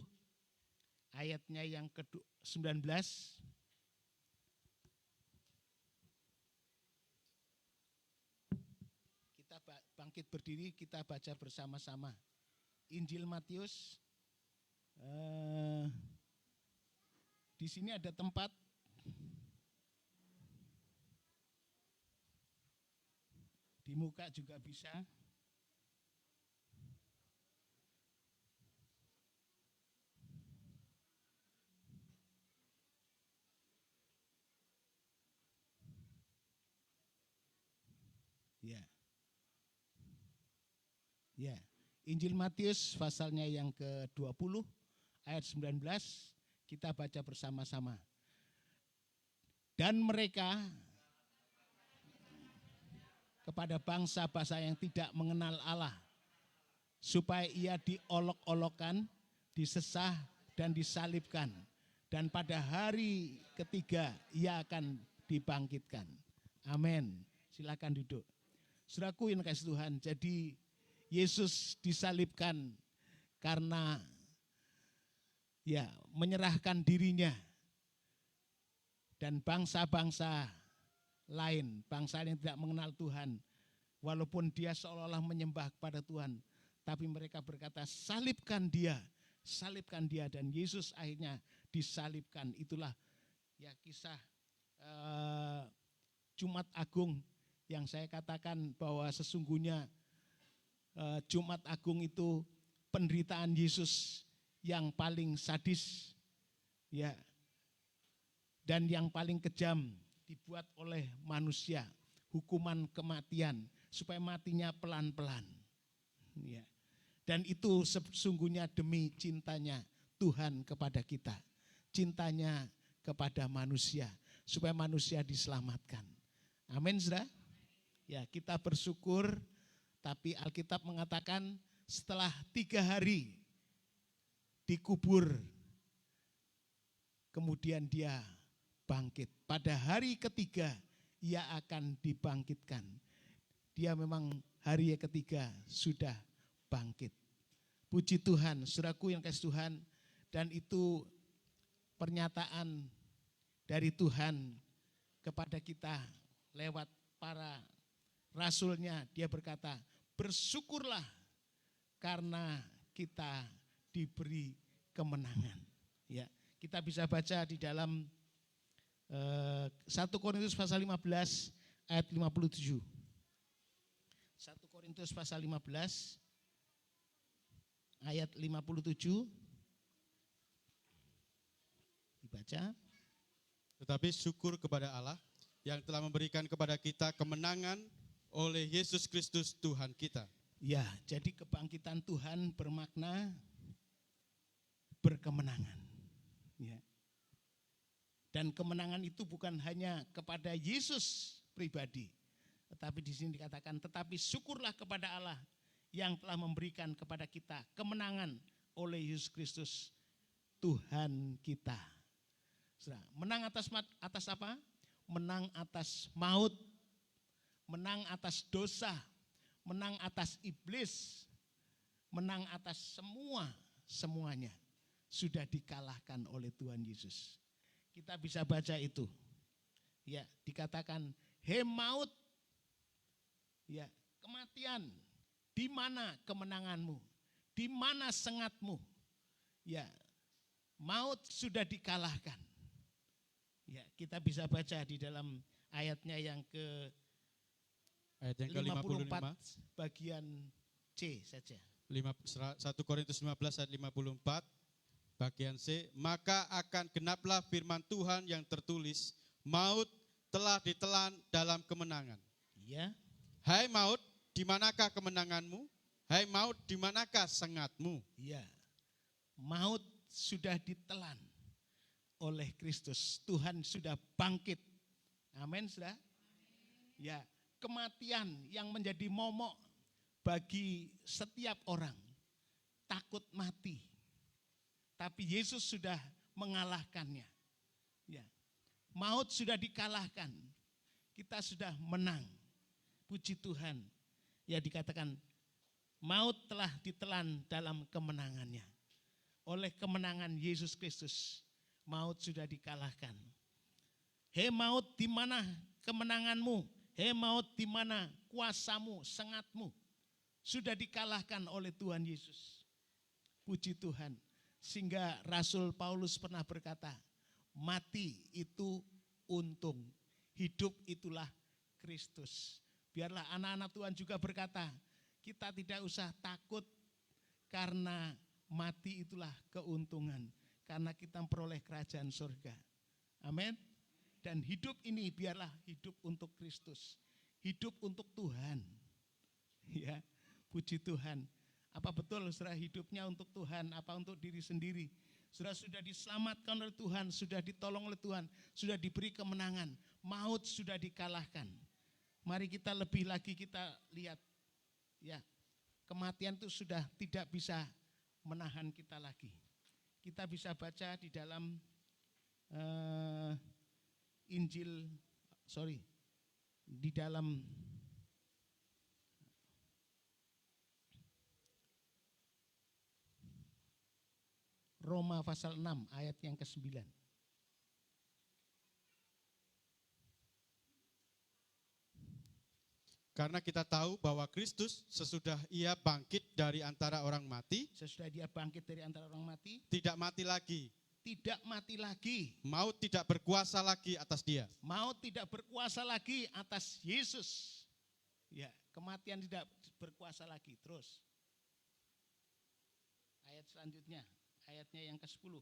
ayatnya yang ke-19. Kita bangkit berdiri, kita baca bersama-sama. Injil Matius, di sini ada tempat. Di muka juga bisa. Ya. Ya. Injil Matius pasalnya yang ke-20 ayat 19 kita baca bersama-sama. Dan mereka kepada bangsa-bangsa yang tidak mengenal Allah, supaya ia diolok-olokkan, disesah dan disalibkan, dan pada hari ketiga ia akan dibangkitkan. Amin. Silakan duduk. Saudaraku yang kasih Tuhan, jadi Yesus disalibkan karena ya menyerahkan dirinya, dan bangsa-bangsa lain, bangsa yang tidak mengenal Tuhan, walaupun dia seolah-olah menyembah kepada Tuhan, tapi mereka berkata salibkan dia, dan Yesus akhirnya disalibkan. Itulah ya kisah Jumat Agung yang saya katakan bahwa sesungguhnya Jumat Agung itu penderitaan Yesus yang paling sadis, ya, dan yang paling kejam dibuat oleh manusia, hukuman kematian supaya matinya pelan-pelan. Ya. Dan itu sesungguhnya demi cintanya Tuhan kepada kita, cintanya kepada manusia, supaya manusia diselamatkan. Amin, saudara. Ya, kita bersyukur, tapi Alkitab mengatakan setelah 3 hari dikubur, kemudian dia bangkit. Pada hari ketiga ia akan dibangkitkan. Dia memang hari ketiga sudah bangkit. Puji Tuhan, saudaraku yang kasih Tuhan, dan itu pernyataan dari Tuhan kepada kita lewat para rasulnya. Dia berkata, bersyukurlah karena kita diberi kemenangan. Ya, kita bisa baca di dalam 1 Korintus pasal 15 ayat 57. 1 Korintus pasal 15 ayat 57. Dibaca. Tetapi syukur kepada Allah yang telah memberikan kepada kita kemenangan oleh Yesus Kristus Tuhan kita. Ya, jadi kebangkitan Tuhan bermakna berkemenangan. Ya. Dan kemenangan itu bukan hanya kepada Yesus pribadi, tetapi di sini dikatakan, tetapi syukurlah kepada Allah yang telah memberikan kepada kita kemenangan oleh Yesus Kristus Tuhan kita. Menang atas apa? Menang atas maut, menang atas dosa, menang atas iblis, menang atas semuanya sudah dikalahkan oleh Tuhan Yesus. Kita bisa baca itu. Ya, dikatakan, "Hei maut, ya, kematian, di mana kemenanganmu? Di mana sengatmu?" Ya, maut sudah dikalahkan. Ya, kita bisa baca di dalam ayatnya yang Ayat yang ke-54 ke-55 bagian C saja. 1 Korintus 15 ayat 54 bagian C, maka akan genaplah firman Tuhan yang tertulis, maut telah ditelan dalam kemenangan. Ya. Hai maut, di manakah kemenanganmu? Hai maut, di manakah sengatmu? Ya. Maut sudah ditelan oleh Kristus. Tuhan sudah bangkit. Amin, sudah. Ya, kematian yang menjadi momok bagi setiap orang, takut mati. tapi Yesus sudah mengalahkannya. Ya. Maut sudah dikalahkan. Kita sudah menang. Puji Tuhan. Ya, dikatakan maut telah ditelan dalam kemenangannya. Oleh kemenangan Yesus Kristus, maut sudah dikalahkan. Hei maut, di mana kemenanganmu? Hei maut, di mana kuasamu, sengatmu? Sudah dikalahkan oleh Tuhan Yesus. Puji Tuhan. Sehingga Rasul Paulus pernah berkata, mati itu untung, hidup itulah Kristus. Biarlah anak-anak Tuhan juga berkata, kita tidak usah takut karena mati itulah keuntungan. Karena kita memperoleh kerajaan surga. Amin. Dan hidup ini biarlah hidup untuk Kristus. Hidup untuk Tuhan. Ya, puji Tuhan. Apa betul saudara hidupnya untuk Tuhan, apa untuk diri sendiri? Saudara sudah diselamatkan oleh Tuhan, sudah ditolong oleh Tuhan, sudah diberi kemenangan, maut sudah dikalahkan. Mari kita lebih lagi kita lihat, ya, kematian itu sudah tidak bisa menahan kita lagi. Kita bisa baca di dalam di dalam Roma pasal 6 ayat yang ke-9. Karena kita tahu bahwa Kristus sesudah ia bangkit dari antara orang mati, Sesudah dia bangkit dari antara orang mati, tidak mati lagi. tidak mati lagi. Maut tidak berkuasa lagi atas dia. Maut tidak berkuasa lagi atas Yesus. Ya, kematian tidak berkuasa lagi. Terus. Ayat selanjutnya, ayatnya yang ke-10.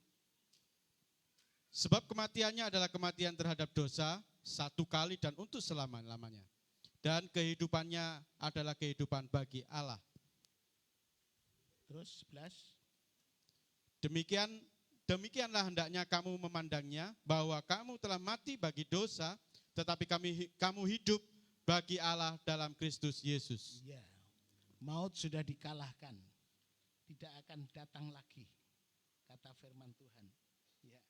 Sebab kematiannya adalah kematian terhadap dosa satu kali dan untuk selama-lamanya. Dan kehidupannya adalah kehidupan bagi Allah. Terus 11. Demikianlah hendaknya kamu memandangnya, bahwa kamu telah mati bagi dosa, tetapi kamu hidup bagi Allah dalam Kristus Yesus. Ya, maut sudah dikalahkan, tidak akan datang lagi, kata firman Tuhan. Ya.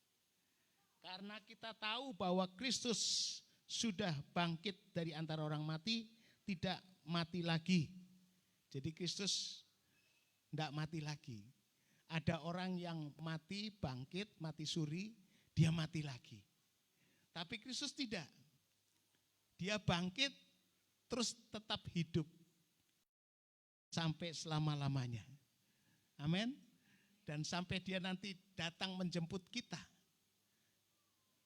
Karena kita tahu bahwa Kristus sudah bangkit dari antara orang mati, tidak mati lagi. Jadi Kristus tidak mati lagi. Ada orang yang mati, bangkit, mati suri, dia mati lagi. Tapi Kristus tidak. Dia bangkit, terus tetap hidup sampai selama-lamanya. Amin. Dan sampai dia nanti datang menjemput kita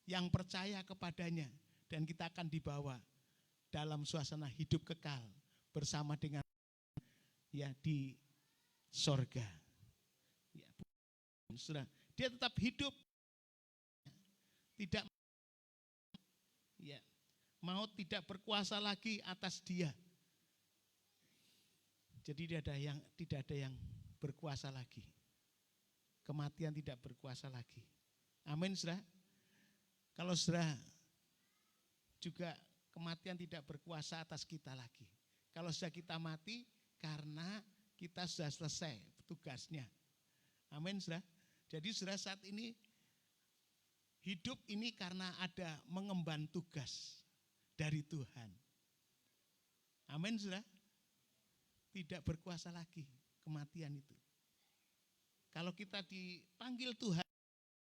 yang percaya kepadanya. Dan kita akan dibawa dalam suasana hidup kekal bersama dengan ya di sorga. Ya, saudara, dia tetap hidup, tidak ya, maut tidak berkuasa lagi atas dia. Jadi tidak ada yang berkuasa lagi. Kematian tidak berkuasa lagi. Amin, saudara. Kalau saudara juga kematian tidak berkuasa atas kita lagi. Kalau sudah kita mati karena kita sudah selesai tugasnya. Amin, saudara. Jadi saudara saat ini hidup ini karena ada mengemban tugas dari Tuhan. Amin, saudara. Tidak berkuasa lagi kematian itu. Kalau kita dipanggil Tuhan,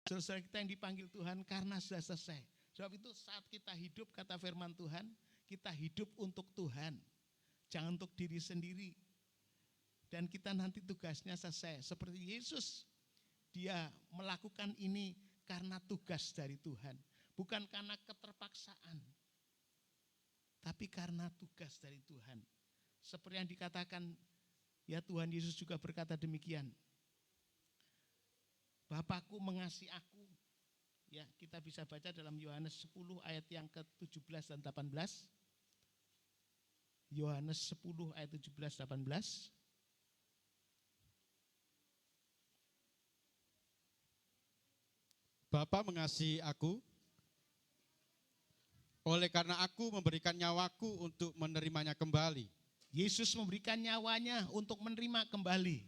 saudara kita yang dipanggil Tuhan karena sudah selesai. Sebab itu saat kita hidup, kata firman Tuhan, kita hidup untuk Tuhan. Jangan untuk diri sendiri. Dan kita nanti tugasnya selesai. Seperti Yesus, dia melakukan ini karena tugas dari Tuhan. Bukan karena keterpaksaan. Tapi karena tugas dari Tuhan. Seperti yang dikatakan, ya Tuhan Yesus juga berkata demikian. Bapakku mengasihi aku. Ya, kita bisa baca dalam Yohanes 10 ayat yang ke-17 dan 18. Yohanes 10 ayat 17 18. Bapa mengasihi aku, oleh karena aku memberikan nyawaku untuk menerimanya kembali. Yesus memberikan nyawanya untuk menerima kembali.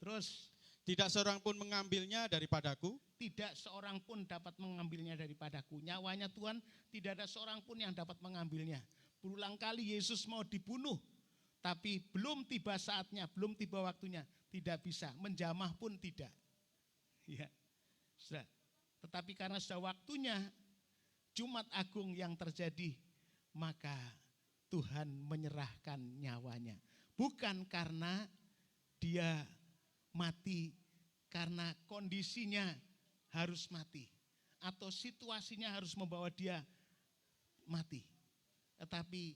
Terus, Tidak seorang pun mengambilnya daripadaku. Tidak seorang pun dapat mengambilnya daripadaku. Nyawanya Tuhan tidak ada seorang pun yang dapat mengambilnya. Berulang kali Yesus mau dibunuh, tapi belum tiba saatnya, belum tiba waktunya. Tidak bisa, menjamah pun tidak. Ya, sudah. Tetapi karena sudah waktunya Jumat Agung yang terjadi, maka Tuhan menyerahkan nyawanya. Bukan karena dia mati, karena kondisinya harus mati. Atau situasinya harus membawa dia mati. Tetapi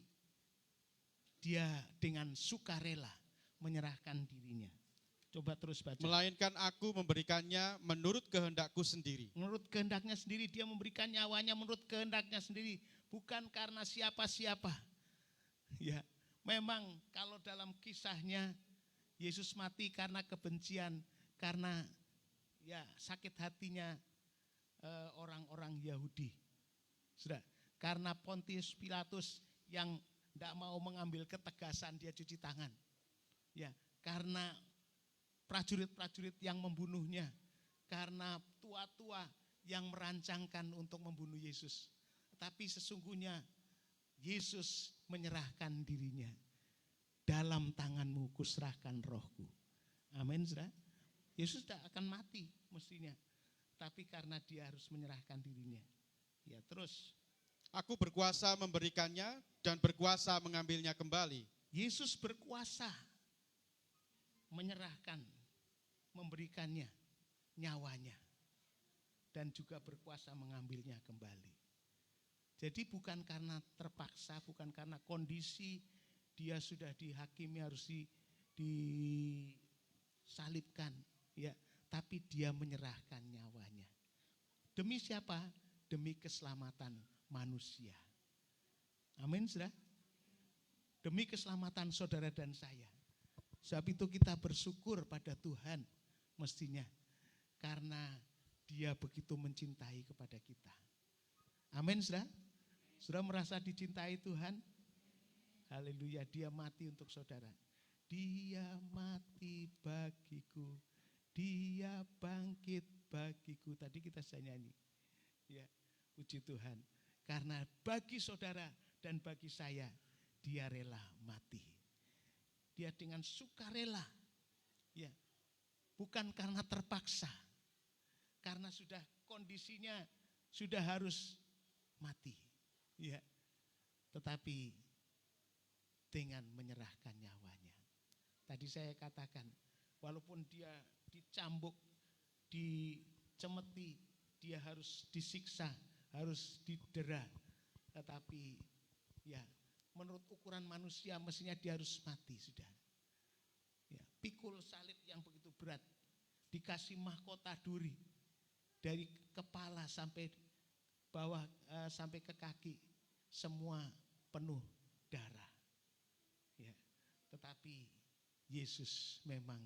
dia dengan sukarela menyerahkan dirinya. Coba terus baca. Melainkan aku memberikannya menurut kehendakku sendiri. Menurut kehendaknya sendiri, dia memberikan nyawanya menurut kehendaknya sendiri. Bukan karena siapa-siapa. Ya, memang kalau dalam kisahnya Yesus mati karena kebencian, karena ya sakit hatinya orang-orang Yahudi. Sudah, karena Pontius Pilatus yang tidak mau mengambil ketegasan, dia cuci tangan. Ya, karena prajurit-prajurit yang membunuhnya, karena tua-tua yang merancangkan untuk membunuh Yesus. Tapi sesungguhnya Yesus menyerahkan dirinya. Dalam tanganmu kuserahkan rohku. Amin, saudara. Yesus tidak akan mati mestinya. Tapi karena dia harus menyerahkan dirinya. Ya, terus. Aku berkuasa memberikannya dan berkuasa mengambilnya kembali. Yesus berkuasa menyerahkan, memberikannya nyawanya. Dan juga berkuasa mengambilnya kembali. Jadi bukan karena terpaksa, bukan karena kondisi dia sudah dihakimi harus disalibkan, ya, tapi dia menyerahkan nyawanya. Demi siapa? Demi keselamatan manusia. Amin, saudara. Demi keselamatan saudara dan saya. Sebab itu kita bersyukur pada Tuhan mestinya, karena dia begitu mencintai kepada kita. Amin, saudara. Saudara merasa dicintai Tuhan? Haleluya, dia mati untuk saudara. Dia mati bagiku, dia bangkit bagiku. Tadi kita sudah nyanyi. Ya, puji Tuhan. Karena bagi saudara dan bagi saya, dia rela mati. Dia dengan sukarela. Ya, bukan karena terpaksa. Karena sudah kondisinya sudah harus mati. Ya, tetapi dengan menyerahkan nyawanya. Tadi saya katakan, walaupun dia dicambuk, dicemeti, dia harus disiksa, harus didera. Tetapi ya, menurut ukuran manusia mestinya dia harus mati sudah. Ya, pikul salib yang begitu berat, dikasih mahkota duri dari kepala sampai bawah, sampai ke kaki, semua penuh darah. Ya, tetapi Yesus memang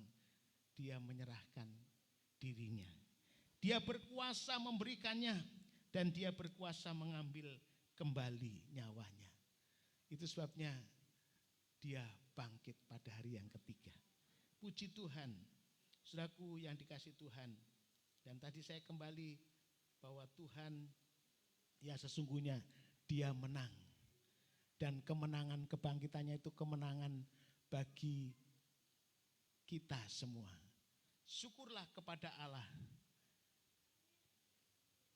dia menyerahkan dirinya. Dia berkuasa memberikannya dan dia berkuasa mengambil kembali nyawanya. Itu sebabnya dia bangkit pada hari yang ketiga. Puji Tuhan, saudaraku yang dikasih Tuhan. Dan tadi saya kembali bahwa Tuhan ya sesungguhnya dia menang. Dan kemenangan kebangkitannya itu kemenangan bagi kita semua. Syukurlah kepada Allah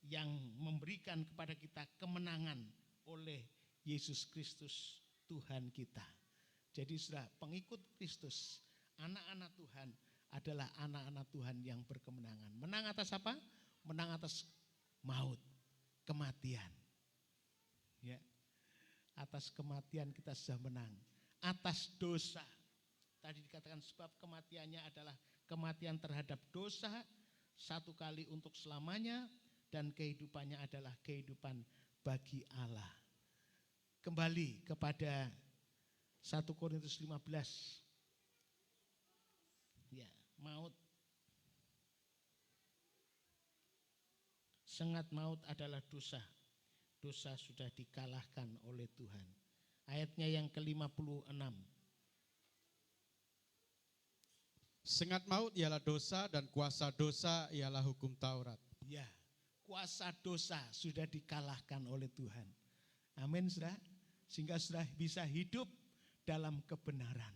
yang memberikan kepada kita kemenangan oleh Yesus Kristus Tuhan kita. Jadi saudara, pengikut Kristus, anak-anak Tuhan adalah anak-anak Tuhan yang berkemenangan. Menang atas apa? Menang atas maut, kematian. Ya. Atas kematian kita sudah menang. Atas dosa. Tadi dikatakan sebab kematiannya adalah kematian terhadap dosa, satu kali untuk selamanya, dan kehidupannya adalah kehidupan bagi Allah. Kembali kepada 1 Korintus 15. Ya, maut. Sengat maut adalah dosa. Dosa sudah dikalahkan oleh Tuhan. Ayatnya yang ke-56. Sengat maut ialah dosa dan kuasa dosa ialah hukum Taurat. Ya, kuasa dosa sudah dikalahkan oleh Tuhan. Amin, saudara. Sehingga saudara bisa hidup dalam kebenaran.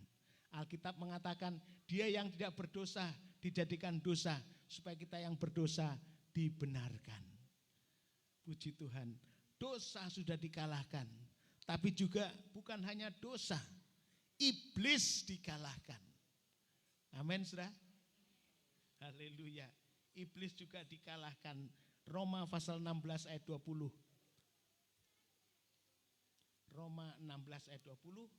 Alkitab mengatakan dia yang tidak berdosa dijadikan dosa supaya kita yang berdosa dibenarkan. Puji Tuhan, dosa sudah dikalahkan. Tapi juga bukan hanya dosa, iblis dikalahkan. Amin, saudara. Haleluya. Iblis juga dikalahkan. Roma pasal 16 ayat 20. Roma 16 ayat 20.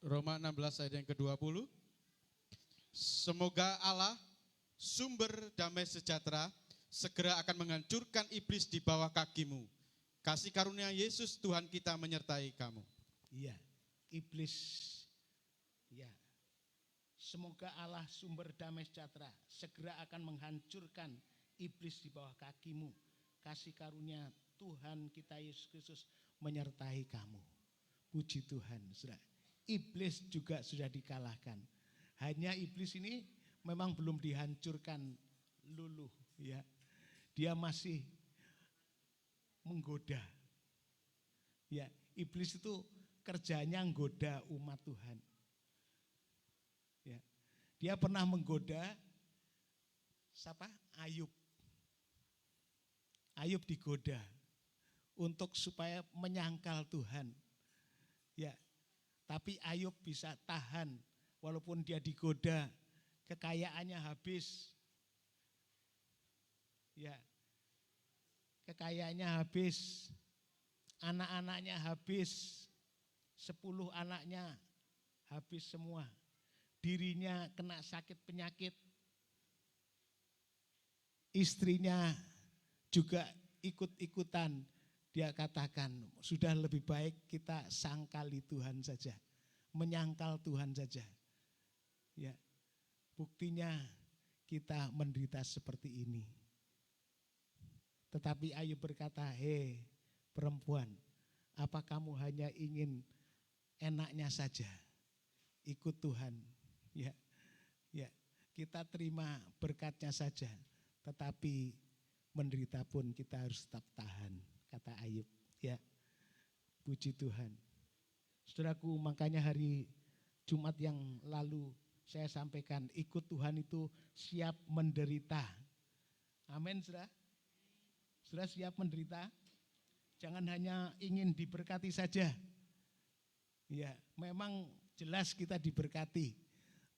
Roma 16 ayat yang ke-20. Semoga Allah, sumber damai sejahtera, segera akan menghancurkan iblis di bawah kakimu. Kasih karunia Yesus Tuhan kita menyertai kamu. Iya, iblis. Ya. Semoga Allah sumber damai sejahtera segera akan menghancurkan iblis di bawah kakimu. Kasih karunia Tuhan kita Yesus Kristus menyertai kamu. Puji Tuhan, saudara. Iblis juga sudah dikalahkan. Hanya iblis ini memang belum dihancurkan luluh, ya. Dia masih menggoda. Ya, iblis itu kerjanya menggoda umat Tuhan. Ya. Dia pernah menggoda siapa? Ayub. Ayub digoda untuk supaya menyangkal Tuhan. Ya. Tapi Ayub bisa tahan walaupun dia digoda, kekayaannya habis. Ya. Kekayaannya habis. Anak-anaknya habis. 10 anaknya habis semua. Dirinya kena sakit penyakit. Istrinya juga ikut-ikutan. Dia katakan, sudah lebih baik kita sangkali Tuhan saja. Menyangkal Tuhan saja. Ya. Buktinya kita menderita seperti ini. Tetapi Ayub berkata, hei perempuan, apa kamu hanya ingin enaknya saja? Ikut Tuhan. Ya, ya, kita terima berkatnya saja. Tetapi menderita pun kita harus tetap tahan, kata Ayub. Ya, puji Tuhan. Saudaraku, makanya hari Jumat yang lalu saya sampaikan, ikut Tuhan itu siap menderita. Amin, saudara. Saudara siap menderita? Jangan hanya ingin diberkati saja. Ya, memang jelas kita diberkati.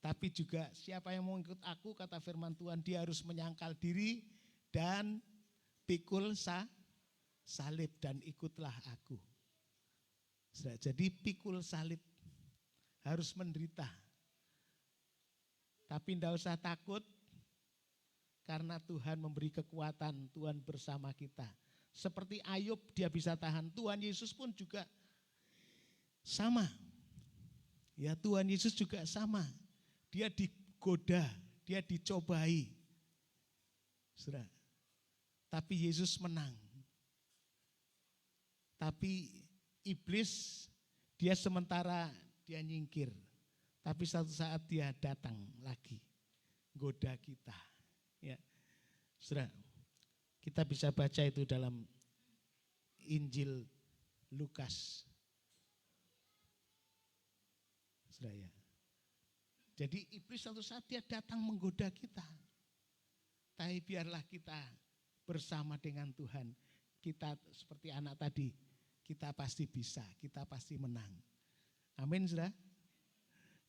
Tapi juga siapa yang mau ikut aku, kata firman Tuhan, dia harus menyangkal diri dan pikul salib dan ikutlah aku. Jadi pikul salib, harus menderita. Tapi tidak usah takut, karena Tuhan memberi kekuatan, Tuhan bersama kita. Seperti Ayub dia bisa tahan, Tuhan Yesus pun juga sama. Ya, Tuhan Yesus juga sama. Dia digoda, dia dicobai. Saudara. Tapi Yesus menang. Tapi iblis dia sementara dia nyingkir. Tapi satu saat dia datang lagi. Goda kita. Ya. Saudara, kita bisa baca itu dalam Injil Lukas. Saudara ya. Jadi iblis satu saat dia datang menggoda kita. Tapi biarlah kita bersama dengan Tuhan. Kita seperti anak tadi, kita pasti bisa, kita pasti menang. Amin, saudara.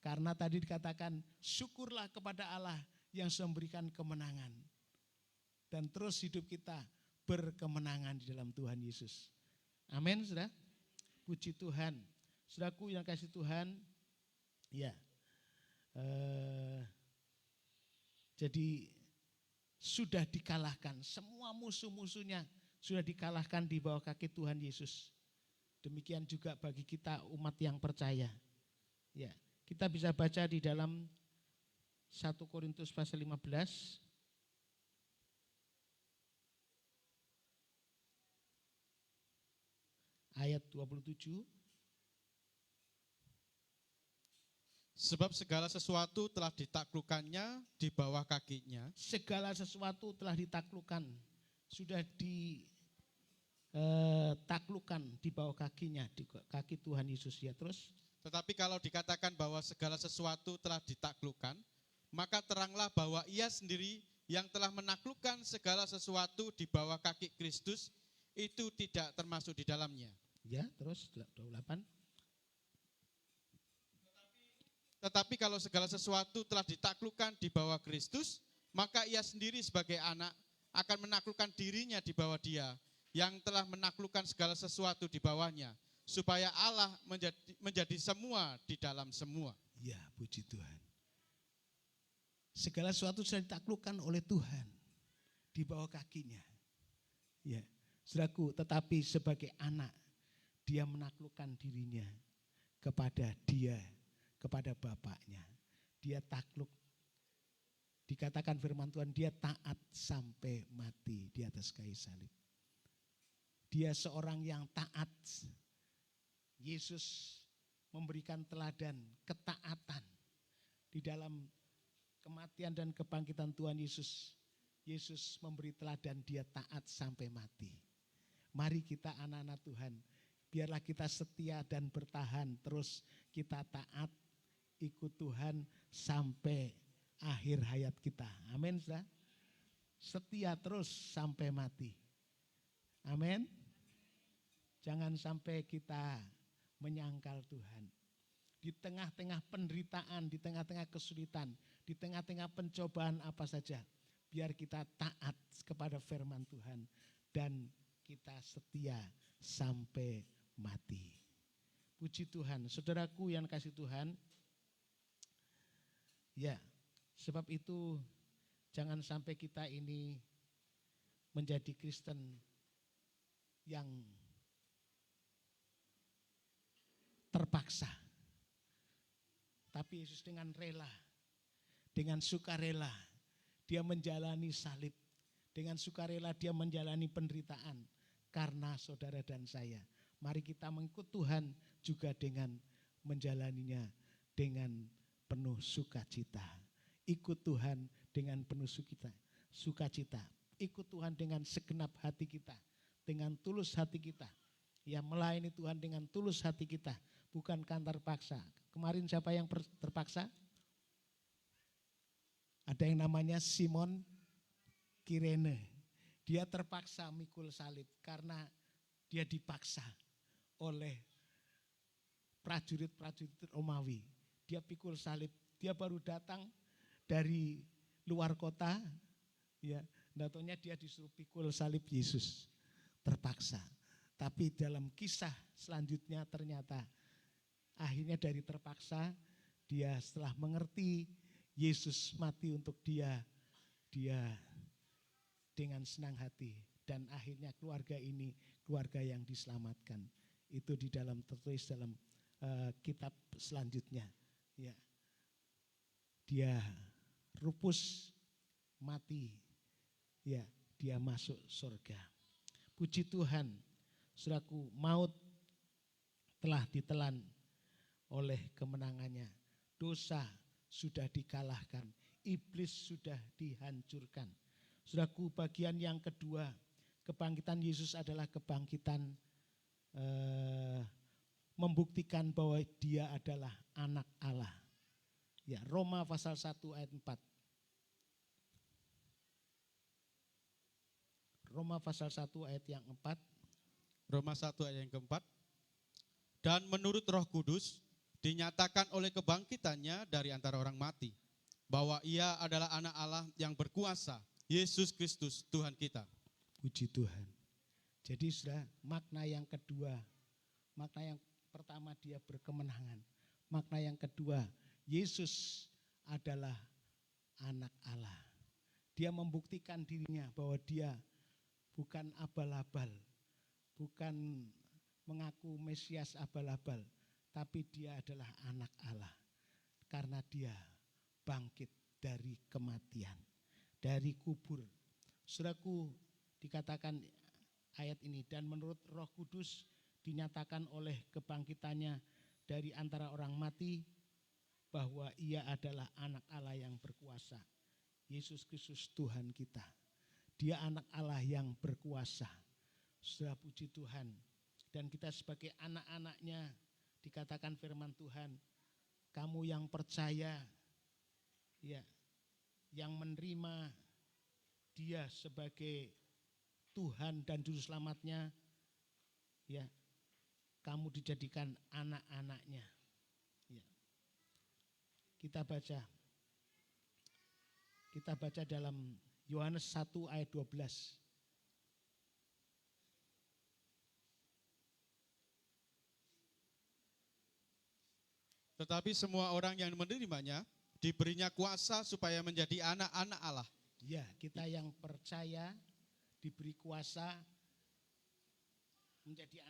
Karena tadi dikatakan, syukurlah kepada Allah yang sudah memberikan kemenangan. Dan terus hidup kita berkemenangan di dalam Tuhan Yesus. Amin, saudara. Puji Tuhan. Saudaraku yang kasih Tuhan, ya. Jadi sudah dikalahkan, semua musuh-musuhnya sudah dikalahkan di bawah kaki Tuhan Yesus. Demikian juga bagi kita umat yang percaya. Ya, kita bisa baca di dalam 1 Korintus pasal 15 ayat 27. 1 Sebab segala sesuatu telah ditaklukkannya di bawah kakinya. Segala sesuatu telah ditaklukkan, sudah ditaklukkan di bawah kakinya, di kaki Tuhan Yesus. Ya, terus Tetapi kalau dikatakan bahwa segala sesuatu telah ditaklukkan, maka teranglah bahwa ia sendiri yang telah menaklukkan segala sesuatu di bawah kaki Kristus, itu tidak termasuk di dalamnya. ya, terus 28. Tetapi kalau segala sesuatu telah ditaklukkan di bawah Kristus, maka ia sendiri sebagai anak akan menaklukkan dirinya di bawah dia, yang telah menaklukkan segala sesuatu di bawahnya, supaya Allah menjadi semua di dalam semua. Ya, puji Tuhan. Segala sesuatu sudah ditaklukkan oleh Tuhan di bawah kakinya. Ya, saudaraku, tetapi sebagai anak dia menaklukkan dirinya kepada dia, kepada Bapaknya. Dia takluk. Dikatakan firman Tuhan, dia taat sampai mati di atas kayu salib. Dia seorang yang taat. Yesus memberikan teladan ketaatan di dalam kematian dan kebangkitan Tuhan Yesus. Yesus memberi teladan, dia taat sampai mati. Mari kita anak-anak Tuhan, biarlah kita setia dan bertahan, terus kita taat ikut Tuhan sampai akhir hayat kita. Amin, saudara. Setia terus sampai mati. Amin. Jangan sampai kita menyangkal Tuhan. Di tengah-tengah penderitaan, di tengah-tengah kesulitan, di tengah-tengah pencobaan apa saja, biar kita taat kepada firman Tuhan dan kita setia sampai mati. Puji Tuhan, saudaraku yang kasih Tuhan. Ya, sebab itu jangan sampai kita ini menjadi Kristen yang terpaksa. Tapi Yesus dengan rela, dengan sukarela, dia menjalani salib. Dengan sukarela dia menjalani penderitaan karena saudara dan saya. Mari kita mengikut Tuhan juga dengan menjalaninya dengan penuh sukacita. Ikut Tuhan dengan penuh sukacita. Ikut Tuhan dengan segenap hati kita, dengan tulus hati kita. Ya, melayani Tuhan dengan tulus hati kita, bukan kantor paksa. Kemarin siapa yang terpaksa? Ada yang namanya Simon Kirene. Dia terpaksa mikul salib karena dia dipaksa oleh prajurit-prajurit Romawi. Dia pikul salib, dia baru datang dari luar kota, ya, datangnya dia disuruh pikul salib Yesus, terpaksa. Tapi dalam kisah selanjutnya ternyata akhirnya dari terpaksa, dia setelah mengerti Yesus mati untuk dia dengan senang hati. Dan akhirnya keluarga ini, keluarga yang diselamatkan. Itu di dalam tertulis dalam kitab selanjutnya. Ya. Dia rupus mati, ya, dia masuk surga. Puji Tuhan, saudaraku, maut telah ditelan oleh kemenangannya. Dosa sudah dikalahkan, iblis sudah dihancurkan. Saudaraku, bagian yang kedua, kebangkitan Yesus adalah kebangkitan membuktikan bahwa dia adalah anak Allah. Ya, Roma pasal 1 ayat 4. Roma pasal 1 ayat yang 4. Roma 1 ayat yang keempat. Dan menurut Roh Kudus dinyatakan oleh kebangkitannya dari antara orang mati, bahwa ia adalah anak Allah yang berkuasa, Yesus Kristus Tuhan kita. Puji Tuhan. Jadi sudah makna yang kedua, makna yang pertama dia berkemenangan. Makna yang kedua, Yesus adalah anak Allah. Dia membuktikan dirinya bahwa dia bukan abal-abal, bukan mengaku Mesias abal-abal, tapi dia adalah anak Allah. Karena dia bangkit dari kematian, dari kubur. Saudaraku, dikatakan ayat ini, dan menurut Roh Kudus dinyatakan oleh kebangkitannya dari antara orang mati, bahwa ia adalah anak Allah yang berkuasa. Yesus Kristus Tuhan kita. Dia anak Allah yang berkuasa. Saudara, puji Tuhan. Dan kita sebagai anak-anaknya, dikatakan firman Tuhan, kamu yang percaya, ya, yang menerima Dia sebagai Tuhan dan Juru Selamatnya, ya, kamu dijadikan anak-anaknya. Ya. Kita baca dalam Yohanes 1 ayat 12. Tetapi semua orang yang menerimanya diberinya kuasa supaya menjadi anak-anak Allah. Ya, kita yang percaya diberi kuasa menjadi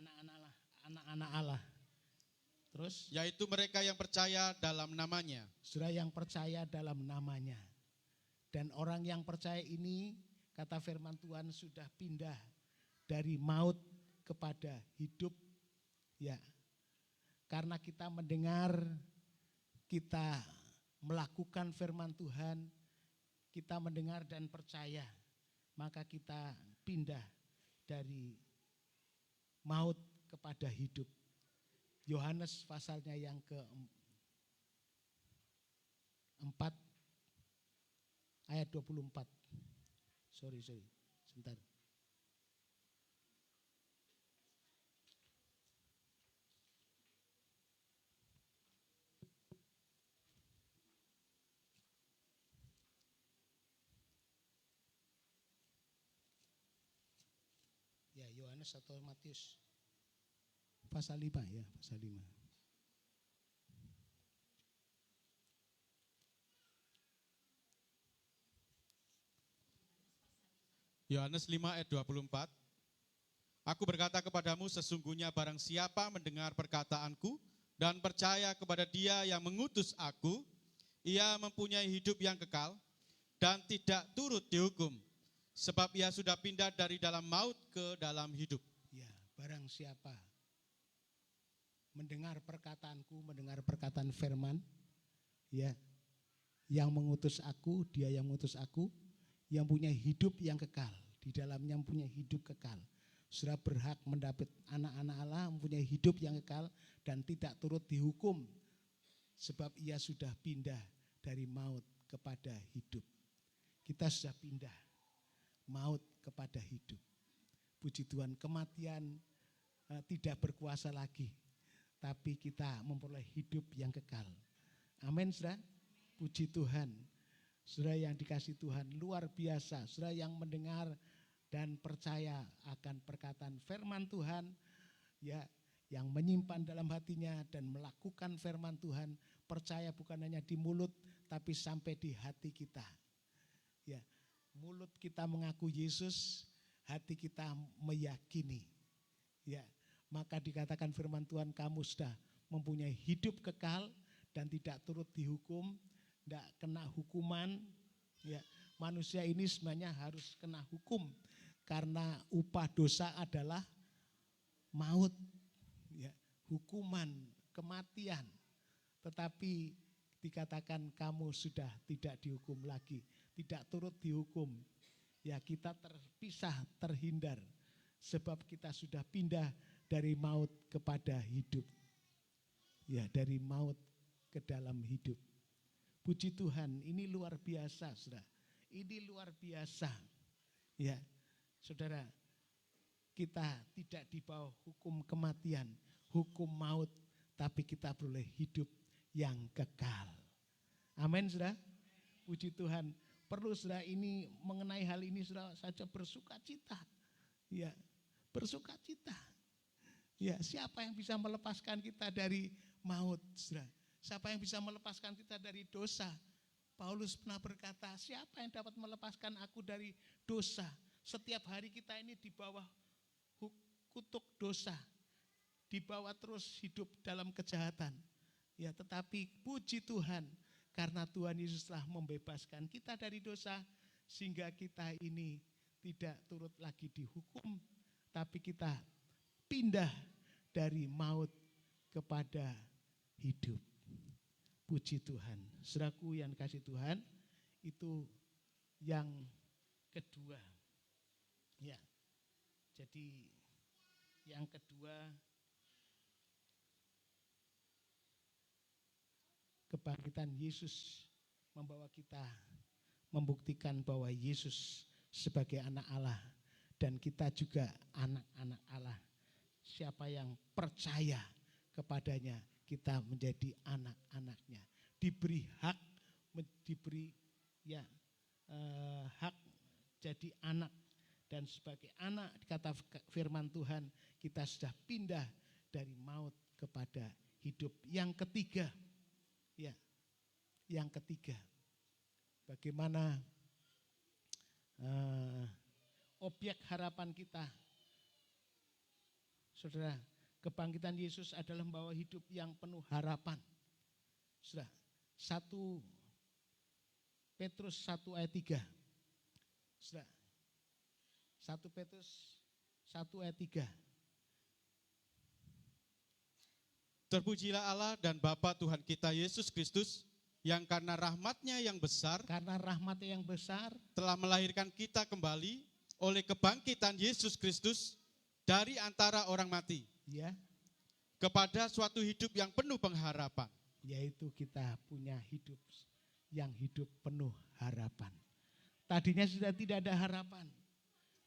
anak-anak Allah. Terus? Yaitu mereka yang percaya dalam namanya. Saudara, yang percaya dalam namanya. Dan orang yang percaya ini, kata firman Tuhan, sudah pindah dari maut kepada hidup. Ya, karena kita mendengar, kita melakukan firman Tuhan, kita mendengar dan percaya, maka kita pindah dari maut kepada hidup. Yohanes pasalnya yang ke-4 ayat 24. Sorry, sebentar. Ya, Yohanes atau Matius? Pasal 5 ya, pasal 5. Yohanes 5 ayat 24. Aku berkata kepadamu, sesungguhnya barang siapa mendengar perkataanku dan percaya kepada Dia yang mengutus aku, ia mempunyai hidup yang kekal dan tidak turut dihukum, sebab ia sudah pindah dari dalam maut ke dalam hidup. Ya, barang siapa mendengar perkataanku, mendengar perkataan firman, ya, yang mengutus aku, Dia yang mengutus aku, yang punya hidup yang kekal, di dalamnya mempunyai hidup kekal. Saudara berhak mendapat anak-anak Allah, mempunyai hidup yang kekal dan tidak turut dihukum, sebab ia sudah pindah dari maut kepada hidup. Kita sudah pindah maut kepada hidup. Puji Tuhan, kematian tidak berkuasa lagi, tapi kita memperoleh hidup yang kekal. Amin, saudara. Puji Tuhan. Saudara yang dikasih Tuhan, luar biasa. Saudara yang mendengar dan percaya akan perkataan firman Tuhan, ya, yang menyimpan dalam hatinya dan melakukan firman Tuhan, percaya bukan hanya di mulut tapi sampai di hati kita. Ya, mulut kita mengaku Yesus, hati kita meyakini. Ya, maka dikatakan firman Tuhan, kamu sudah mempunyai hidup kekal dan tidak turut dihukum, tidak kena hukuman. Ya, manusia ini sebenarnya harus kena hukum karena upah dosa adalah maut, ya, hukuman, kematian. Tetapi dikatakan kamu sudah tidak dihukum lagi, tidak turut dihukum. Ya, kita terpisah, terhindar, sebab kita sudah pindah dari maut kepada hidup. Ya, dari maut ke dalam hidup. Puji Tuhan, ini luar biasa, saudara. Ini luar biasa. Ya, saudara, kita tidak di bawah hukum kematian, hukum maut, tapi kita beroleh hidup yang kekal. Amin, saudara. Puji Tuhan. Perlu, saudara, ini mengenai hal ini, saudara, saja bersuka cita. Ya, bersuka cita. Ya, siapa yang bisa melepaskan kita dari maut, saudara? Siapa yang bisa melepaskan kita dari dosa? Paulus pernah berkata, siapa yang dapat melepaskan aku dari dosa? Setiap hari kita ini di bawah kutuk dosa, di bawah terus hidup dalam kejahatan. Ya, tetapi puji Tuhan, karena Tuhan Yesus telah membebaskan kita dari dosa, sehingga kita ini tidak turut lagi dihukum, tapi kita pindah dari maut kepada hidup. Puji Tuhan. Saudaraku yang kasih Tuhan, itu yang kedua. Ya. Jadi yang kedua, kebangkitan Yesus membawa kita membuktikan bahwa Yesus sebagai anak Allah dan kita juga anak-anak Allah. Siapa yang percaya kepadanya, kita menjadi anak-anaknya. Diberi hak, hak jadi anak. Dan sebagai anak, kata firman Tuhan, kita sudah pindah dari maut kepada hidup. Yang ketiga, bagaimana objek harapan kita. Saudara, kebangkitan Yesus adalah membawa hidup yang penuh harapan. Saudara, 1 Petrus 1 ayat 3. Saudara, 1 Petrus 1 ayat 3. Terpujilah Allah dan Bapa Tuhan kita Yesus Kristus, yang karena rahmat-Nya yang besar, telah melahirkan kita kembali oleh kebangkitan Yesus Kristus dari antara orang mati, ya, kepada suatu hidup yang penuh pengharapan. Yaitu kita punya hidup yang hidup penuh harapan. Tadinya sudah tidak ada harapan.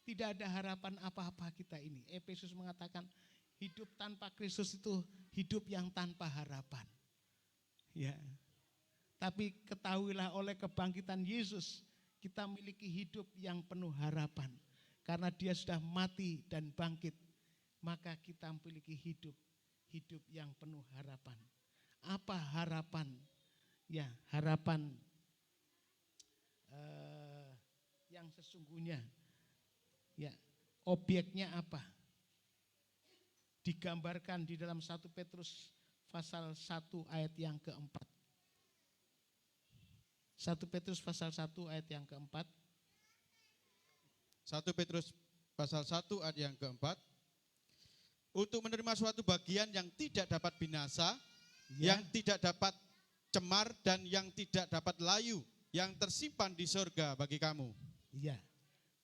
Tidak ada harapan apa-apa kita ini. Efesus mengatakan hidup tanpa Kristus itu hidup yang tanpa harapan. Ya. Tapi ketahuilah oleh kebangkitan Yesus kita memiliki hidup yang penuh harapan. Karena dia sudah mati dan bangkit, maka kita memiliki hidup yang penuh harapan. Apa harapan? Ya, harapan yang sesungguhnya. Ya, objeknya apa? Digambarkan di dalam 1 Petrus pasal 1 ayat yang keempat. 1 Petrus pasal 1 ayat yang keempat. 1 Petrus pasal 1 ayat yang keempat. Untuk menerima suatu bagian yang tidak dapat binasa, yang tidak dapat cemar, dan yang tidak dapat layu, yang tersimpan di surga bagi kamu. Iya,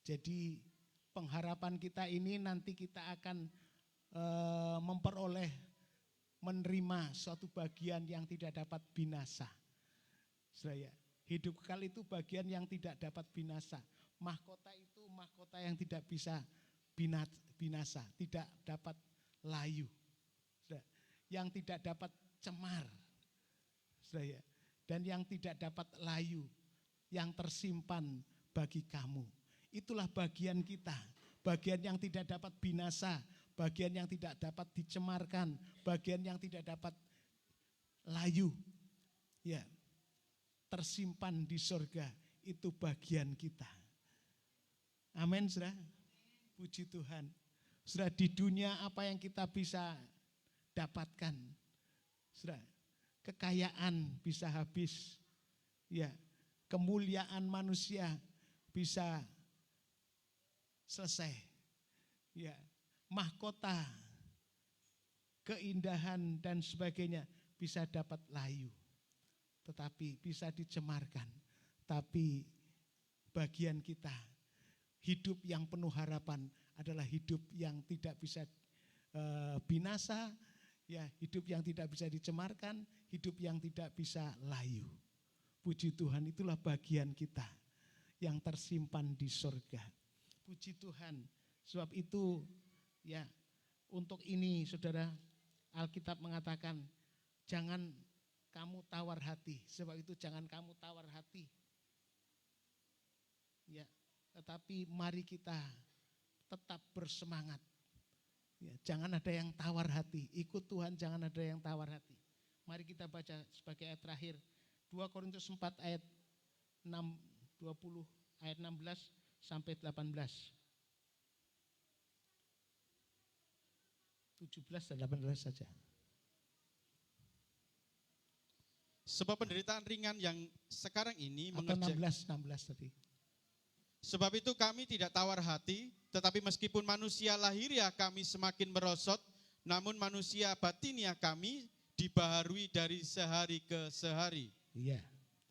jadi pengharapan kita ini nanti kita akan menerima suatu bagian yang tidak dapat binasa. Saya hidup kekal itu bagian yang tidak dapat binasa. Mahkota itu mahkota yang tidak bisa binasa, tidak dapat layu, yang tidak dapat cemar, dan yang tidak dapat layu, yang tersimpan bagi kamu. Itulah bagian kita, bagian yang tidak dapat binasa, bagian yang tidak dapat dicemarkan, bagian yang tidak dapat layu, ya, tersimpan di surga. Itu bagian kita. Amin, saudara. Puji Tuhan. Saudara, di dunia apa yang kita bisa dapatkan? Saudara, kekayaan bisa habis, ya, kemuliaan manusia bisa selesai, ya, mahkota, keindahan dan sebagainya bisa dapat layu, tetapi bisa dicemarkan. Tapi bagian kita, hidup yang penuh harapan adalah hidup yang tidak bisa binasa, ya, hidup yang tidak bisa dicemarkan, hidup yang tidak bisa layu. Puji Tuhan, itulah bagian kita yang tersimpan di surga. Puji Tuhan. Sebab itu, ya, untuk ini saudara, Alkitab mengatakan jangan kamu tawar hati. Sebab itu jangan kamu tawar hati. Ya, tetapi mari kita tetap bersemangat. Ya, jangan ada yang tawar hati. Ikut Tuhan, jangan ada yang tawar hati. Mari kita baca sebagai ayat terakhir. 2 Korintus 4 ayat 20 ayat 16 sampai 18. 17 dan 18 saja. Sebab penderitaan ringan yang sekarang ini atau 16 tadi. Sebab itu kami tidak tawar hati, tetapi meskipun manusia lahiriah kami semakin merosot, namun manusia batiniah kami dibaharui dari sehari ke sehari. Iya,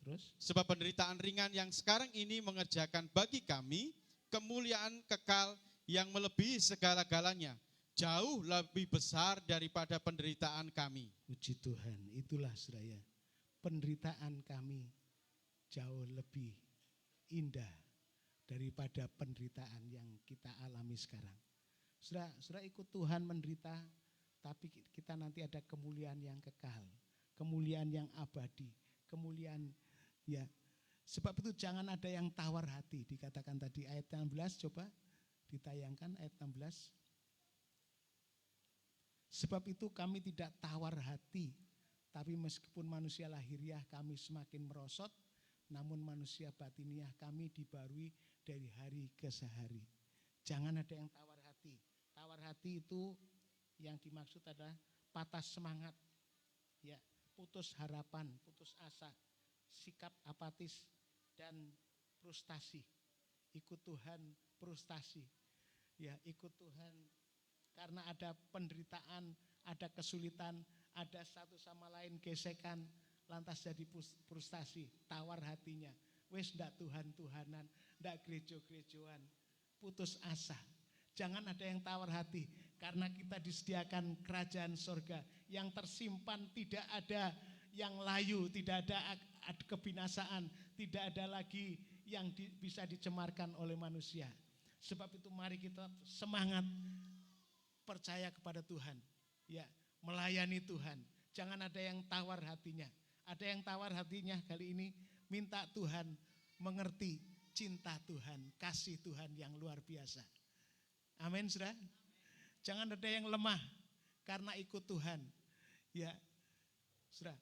terus? Sebab penderitaan ringan yang sekarang ini mengerjakan bagi kami kemuliaan kekal yang melebihi segala-galanya, jauh lebih besar daripada penderitaan kami. Puji Tuhan, itulah saudara, penderitaan kami jauh lebih indah daripada penderitaan yang kita alami sekarang. Saudara ikut Tuhan menderita, tapi kita nanti ada kemuliaan yang kekal, kemuliaan yang abadi, kemuliaan ya. Sebab itu jangan ada yang tawar hati, dikatakan tadi ayat 16, coba ditayangkan ayat 16. Sebab itu kami tidak tawar hati, tapi meskipun manusia lahiriah kami semakin merosot, namun manusia batiniah kami dibarui dari hari ke hari. Jangan ada yang tawar hati. Tawar hati itu yang dimaksud adalah patah semangat, ya, putus harapan, putus asa, sikap apatis dan frustasi. Ikut Tuhan frustasi, ya, ikut Tuhan karena ada penderitaan, ada kesulitan, ada satu sama lain gesekan, lantas jadi frustasi, tawar hatinya. Wes ndak Tuhan-Tuhanan, ndak gerejo-gerejoan, putus asa. Jangan ada yang tawar hati, karena kita disediakan kerajaan sorga yang tersimpan, tidak ada yang layu, tidak ada kebinasaan, tidak ada lagi yang bisa dicemarkan oleh manusia. Sebab itu mari kita semangat, percaya kepada Tuhan, ya, melayani Tuhan. Jangan ada yang tawar hatinya. Ada yang tawar hatinya kali ini, minta Tuhan mengerti cinta Tuhan, kasih Tuhan yang luar biasa. Amin, saudara. Jangan ada yang lemah karena ikut Tuhan. Ya, saudara,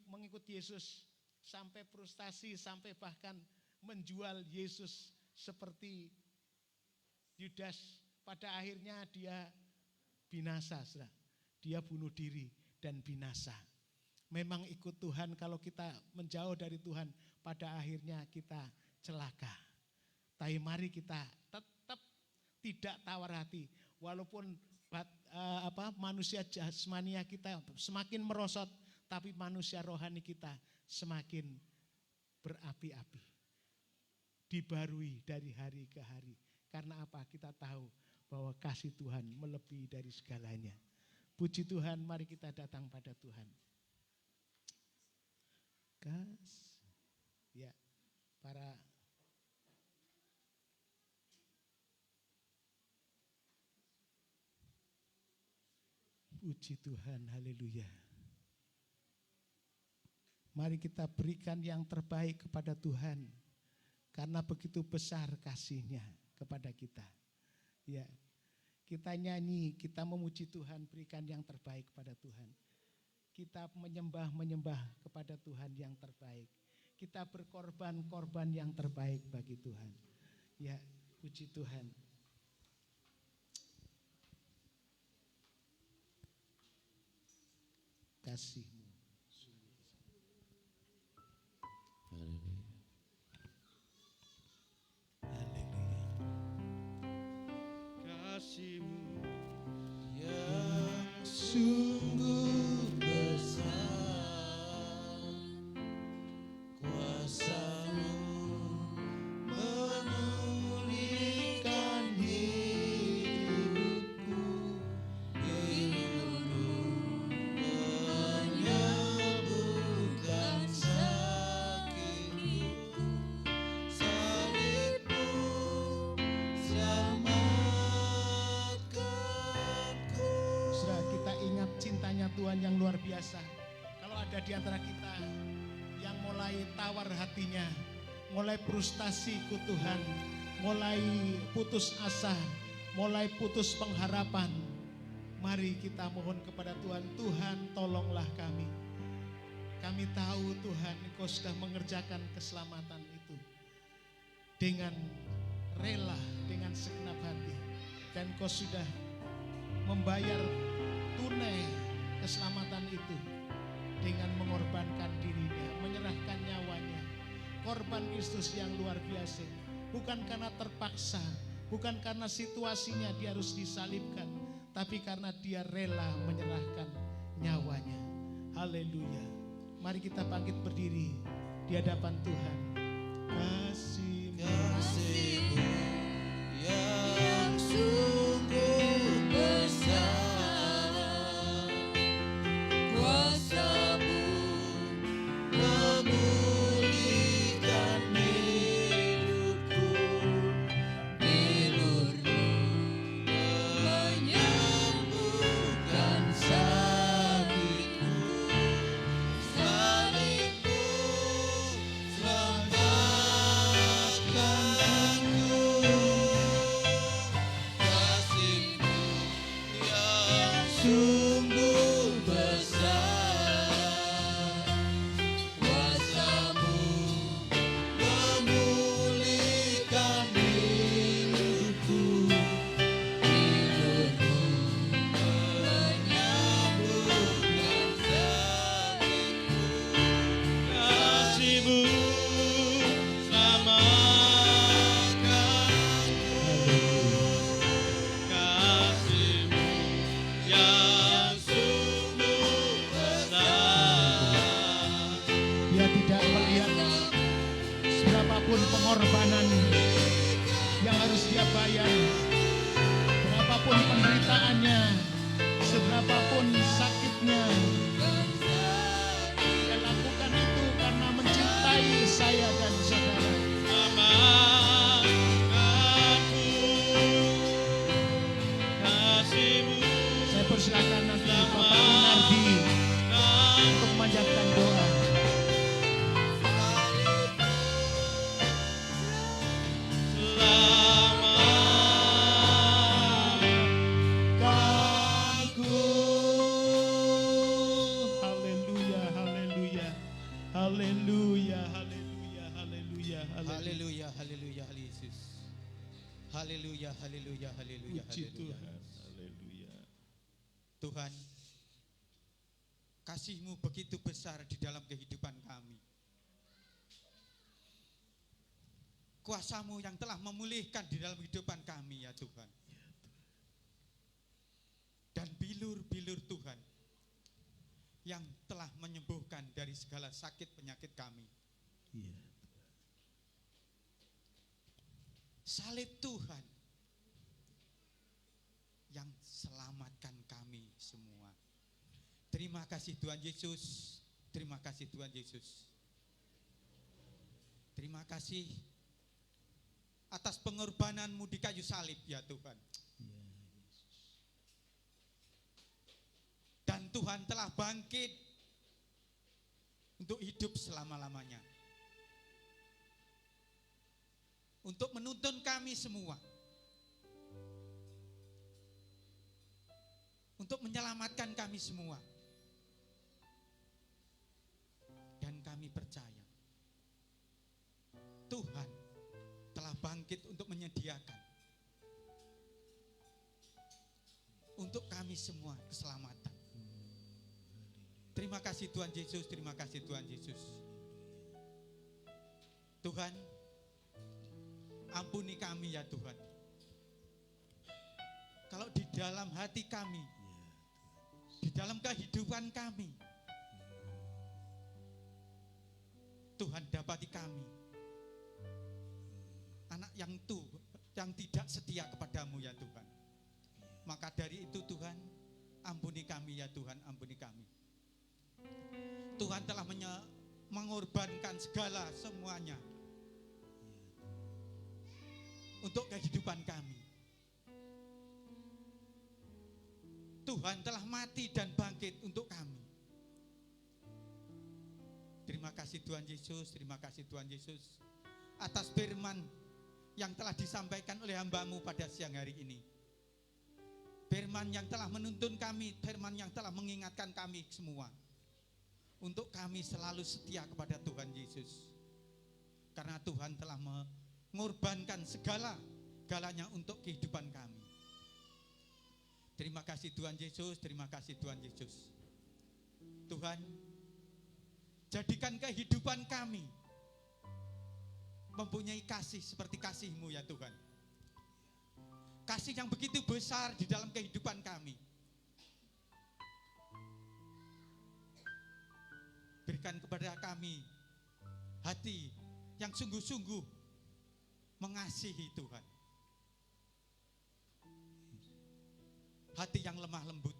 mengikut Yesus sampai frustasi, sampai bahkan menjual Yesus seperti Yudas. Pada akhirnya dia binasa, saudara. Dia bunuh diri dan binasa. Memang ikut Tuhan, kalau kita menjauh dari Tuhan, pada akhirnya kita celaka. Tapi mari kita tetap tidak tawar hati, walaupun manusia jasmania kita semakin merosot, tapi manusia rohani kita semakin berapi-api, dibarui dari hari ke hari. Karena apa? Kita tahu bahwa kasih Tuhan melebihi dari segalanya. Puji Tuhan, mari kita datang pada Tuhan. Ya, para puji Tuhan, haleluya. Mari kita berikan yang terbaik kepada Tuhan, karena begitu besar kasih-Nya kepada kita. Ya, kita nyanyi, kita memuji Tuhan, berikan yang terbaik kepada Tuhan. Kita menyembah kepada Tuhan yang terbaik. Kita berkorban yang terbaik bagi Tuhan. Ya, puji Tuhan. Kasih-Mu. Kasih-Mu yang sungguh besar, kuasa-Mu memulihkan hidupku, pilu-Mu menyembuhkan sakitku, salib-Mu selamatkanku. Saudara, kita ingat cintanya Tuhan yang luar biasa. Kalau ada di antara kita yang mulai tawar hatinya, mulai frustasi ikut Tuhan, mulai putus asa, mulai putus pengharapan, mari kita mohon kepada Tuhan, Tuhan tolonglah kami. Kami tahu Tuhan, Engkau sudah mengerjakan keselamatan itu dengan rela, dengan segenap hati, dan Engkau sudah membayar tunai keselamatan itu dengan mengorbankan dirinya, menyerahkan nyawanya. Korban Kristus yang luar biasa, bukan karena terpaksa, bukan karena situasinya dia harus disalibkan, tapi karena dia rela menyerahkan nyawanya. Haleluya. Mari kita bangkit berdiri di hadapan Tuhan. Kasih-Mu Kasih-Mu yang sungguh besar, kuasa-Mu memulihkan hidupku, bilur-Mu menyembuhkan sakitku, salib-Mu selamatkan aku, kasih-Mu yang sungguh besar, kuasa-Mu memulihkan hidupku, bilur-Mu menyembuhkan sakitku, kasih-Mu selamatkan kasih-Mu yang sungguh besar. Dia tidak melihat seberapapun pengorbanan yang harus dia bayar, berapapun penderitaannya, seberapapun sakitnya. Dia lakukan itu karena mencintai saya dan saudara. Selamatkanku, kasih-Mu Saya persilakan nanti Bapak Winardi untuk memanjatkan doa. selamatkanku. Haleluya, haleluya, haleluya, haleluya, haleluya, Haleluya, haleluya, Yesus. Haleluya, haleluya, haleluya, Puji haleluya. Tuhan, haleluya. Tuhan, kasih-Mu begitu besar di dalam kehidupan kami. Kuasa-Mu yang telah memulihkan di dalam kehidupan kami ya Tuhan. Dan bilur-bilur Tuhan yang telah menyembuhkan dari segala sakit penyakit kami. Salib Tuhan yang selamatkan kami semua. Terima kasih Tuhan Yesus. Terima kasih Tuhan Yesus. Terima kasih atas pengorbanan-Mu di kayu salib ya Tuhan. Dan Tuhan telah bangkit untuk hidup selama-lamanya. Untuk menuntun kami semua. Untuk menyelamatkan kami semua. Dan kami percaya Tuhan telah bangkit untuk menyediakan untuk kami semua keselamatan. Terima kasih Tuhan Yesus, terima kasih Tuhan Yesus. Tuhan, ampuni kami ya Tuhan. Kalau di dalam hati kami, di dalam kehidupan kami, Tuhan dapati kami anak yang tidak setia kepadamu ya Tuhan. Maka dari itu Tuhan, ampuni kami ya Tuhan, ampuni kami. Tuhan telah mengorbankan segala semuanya untuk kehidupan kami. Tuhan telah mati dan bangkit untuk kami. Terima kasih Tuhan Yesus, terima kasih Tuhan Yesus atas firman yang telah disampaikan oleh hamba-Mu pada siang hari ini. Firman yang telah menuntun kami, firman yang telah mengingatkan kami semua untuk kami selalu setia kepada Tuhan Yesus. Karena Tuhan telah mengorbankan segala-galanya untuk kehidupan kami. Terima kasih Tuhan Yesus, terima kasih Tuhan Yesus. Tuhan, jadikan kehidupan kami mempunyai kasih seperti kasih-Mu ya Tuhan. Kasih yang begitu besar di dalam kehidupan kami. berikan kepada kami hati yang sungguh-sungguh mengasihi Tuhan. Hati yang lemah lembut,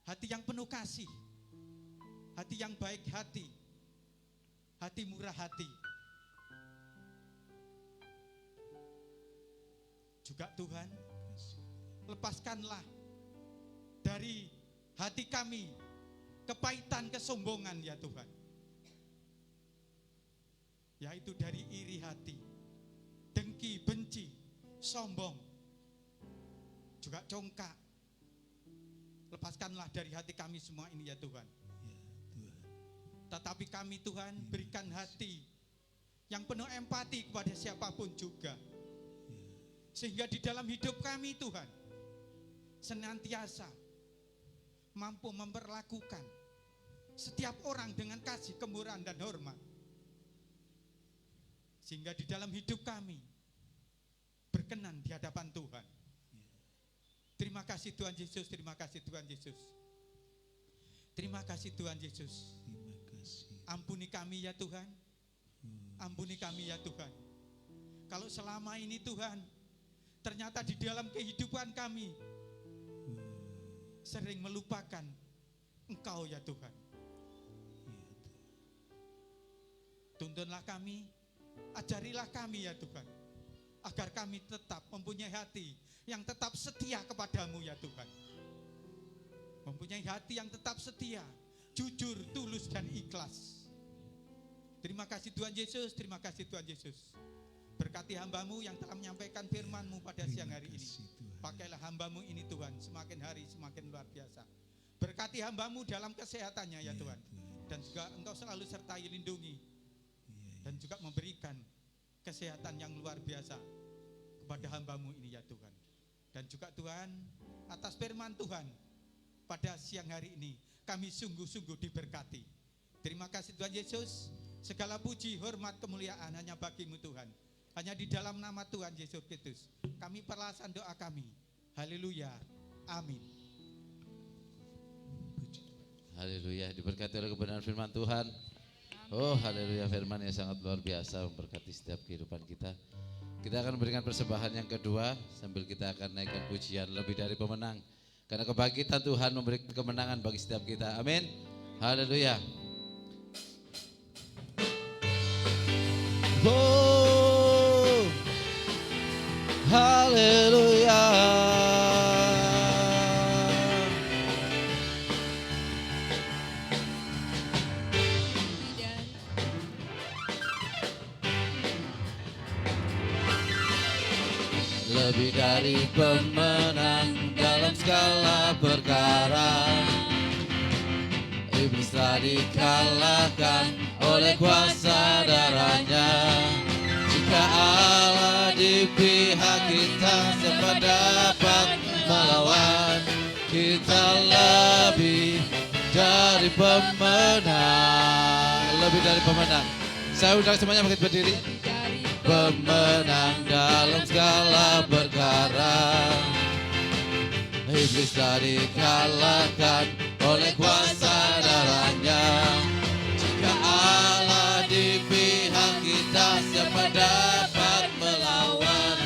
hati yang penuh kasih, hati yang baik hati, hati murah hati. Juga Tuhan, lepaskanlah dari hati kami kepahitan, kesombongan ya Tuhan. Yaitu dari iri hati, dengki, benci, sombong, juga congkak. Lepaskanlah dari hati kami semua ini ya Tuhan. Tetapi kami Tuhan berikan hati yang penuh empati kepada siapapun juga. Sehingga di dalam hidup kami Tuhan senantiasa mampu memperlakukan setiap orang dengan kasih, kemurahan dan hormat. Sehingga di dalam hidup kami berkenan di hadapan Tuhan. Terima kasih Tuhan Yesus, terima kasih Tuhan Yesus. Terima kasih Tuhan Yesus. Ampuni kami ya Tuhan. Ampuni kami ya Tuhan. Kalau selama ini Tuhan, ternyata di dalam kehidupan kami sering melupakan Engkau ya Tuhan. Tuntunlah kami, ajarilah kami ya Tuhan, agar kami tetap mempunyai hati yang tetap setia kepadamu ya Tuhan. Mempunyai hati yang tetap setia, jujur, tulus dan ikhlas. Terima kasih Tuhan Yesus, terima kasih Tuhan Yesus. Berkati hamba-Mu yang telah menyampaikan firman-Mu pada siang hari ini. Pakailah hamba-Mu ini Tuhan, semakin hari semakin luar biasa. Berkati hamba-Mu dalam kesehatannya ya Tuhan. Dan juga Engkau selalu sertai, lindungi. Dan juga memberikan kesehatan yang luar biasa kepada hamba-Mu ini ya Tuhan. Dan juga Tuhan, atas firman Tuhan pada siang hari ini kami sungguh-sungguh diberkati. Terima kasih Tuhan Yesus. Segala puji, hormat, kemuliaan hanya bagi-Mu Tuhan. Hanya di dalam nama Tuhan Yesus Kristus kami perlahan doa kami. Haleluya. Amin. Haleluya, diberkati oleh kebenaran firman Tuhan. Oh haleluya, firman yang sangat luar biasa memberkati setiap kehidupan kita. Kita akan memberikan persembahan yang kedua sambil kita akan naikkan pujian lebih dari pemenang. Karena kebangkitan Tuhan memberi kemenangan bagi setiap kita. Amin. Haleluya. Oh, haleluya. Lebih dari pemenang dalam segala perkara, iblis telah dikalahkan oleh kuasa darahnya. Jika Allah di pihak kita, siapa dapat melawan? Kita lebih dari pemenang. Lebih dari pemenang. Saya undang semuanya bangkit berdiri. Pemenang dalam segala perkara, iblis telah dikalahkan oleh kuasa darahnya. Jika Allah di pihak kita, siapa dapat melawan?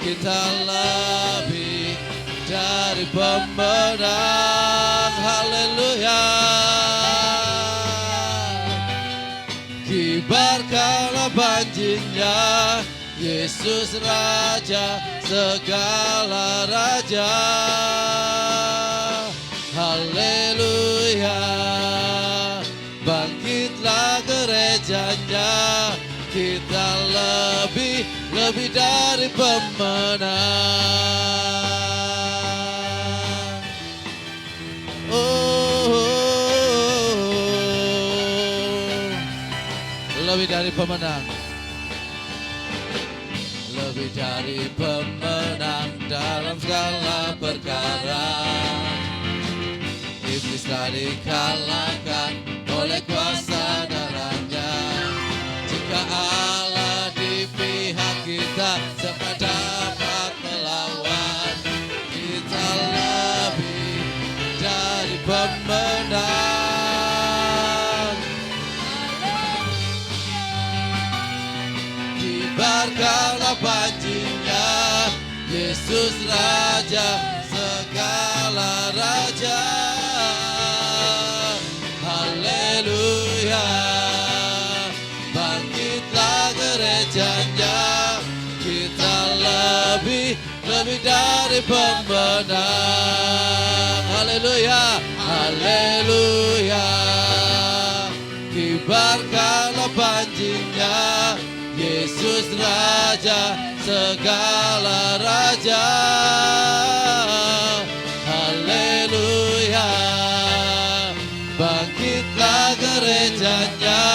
Kita lebih dari pemenang. Haleluya. Kibarkanlah banjirnya, Yesus Raja segala raja. Haleluya. Bangkitlah gerejanya, kita lebih dari pemenang. Lebih dari pemenang. Lebih dari pemenang dalam segala perkara, iblis telah dikalahkan oleh kuasa darahnya. Jika Allah di pihak kita, siapa dapat melawan? Kita lebih dari pemenang. panjinya, Yesus Raja segala raja. Haleluya, bangkitlah gerejanya, kita lebih dari pemenang. Haleluya, haleluya, kibarkanlah panjinya, Yesus Raja segala raja. Haleluya, bangkitlah gerejanya,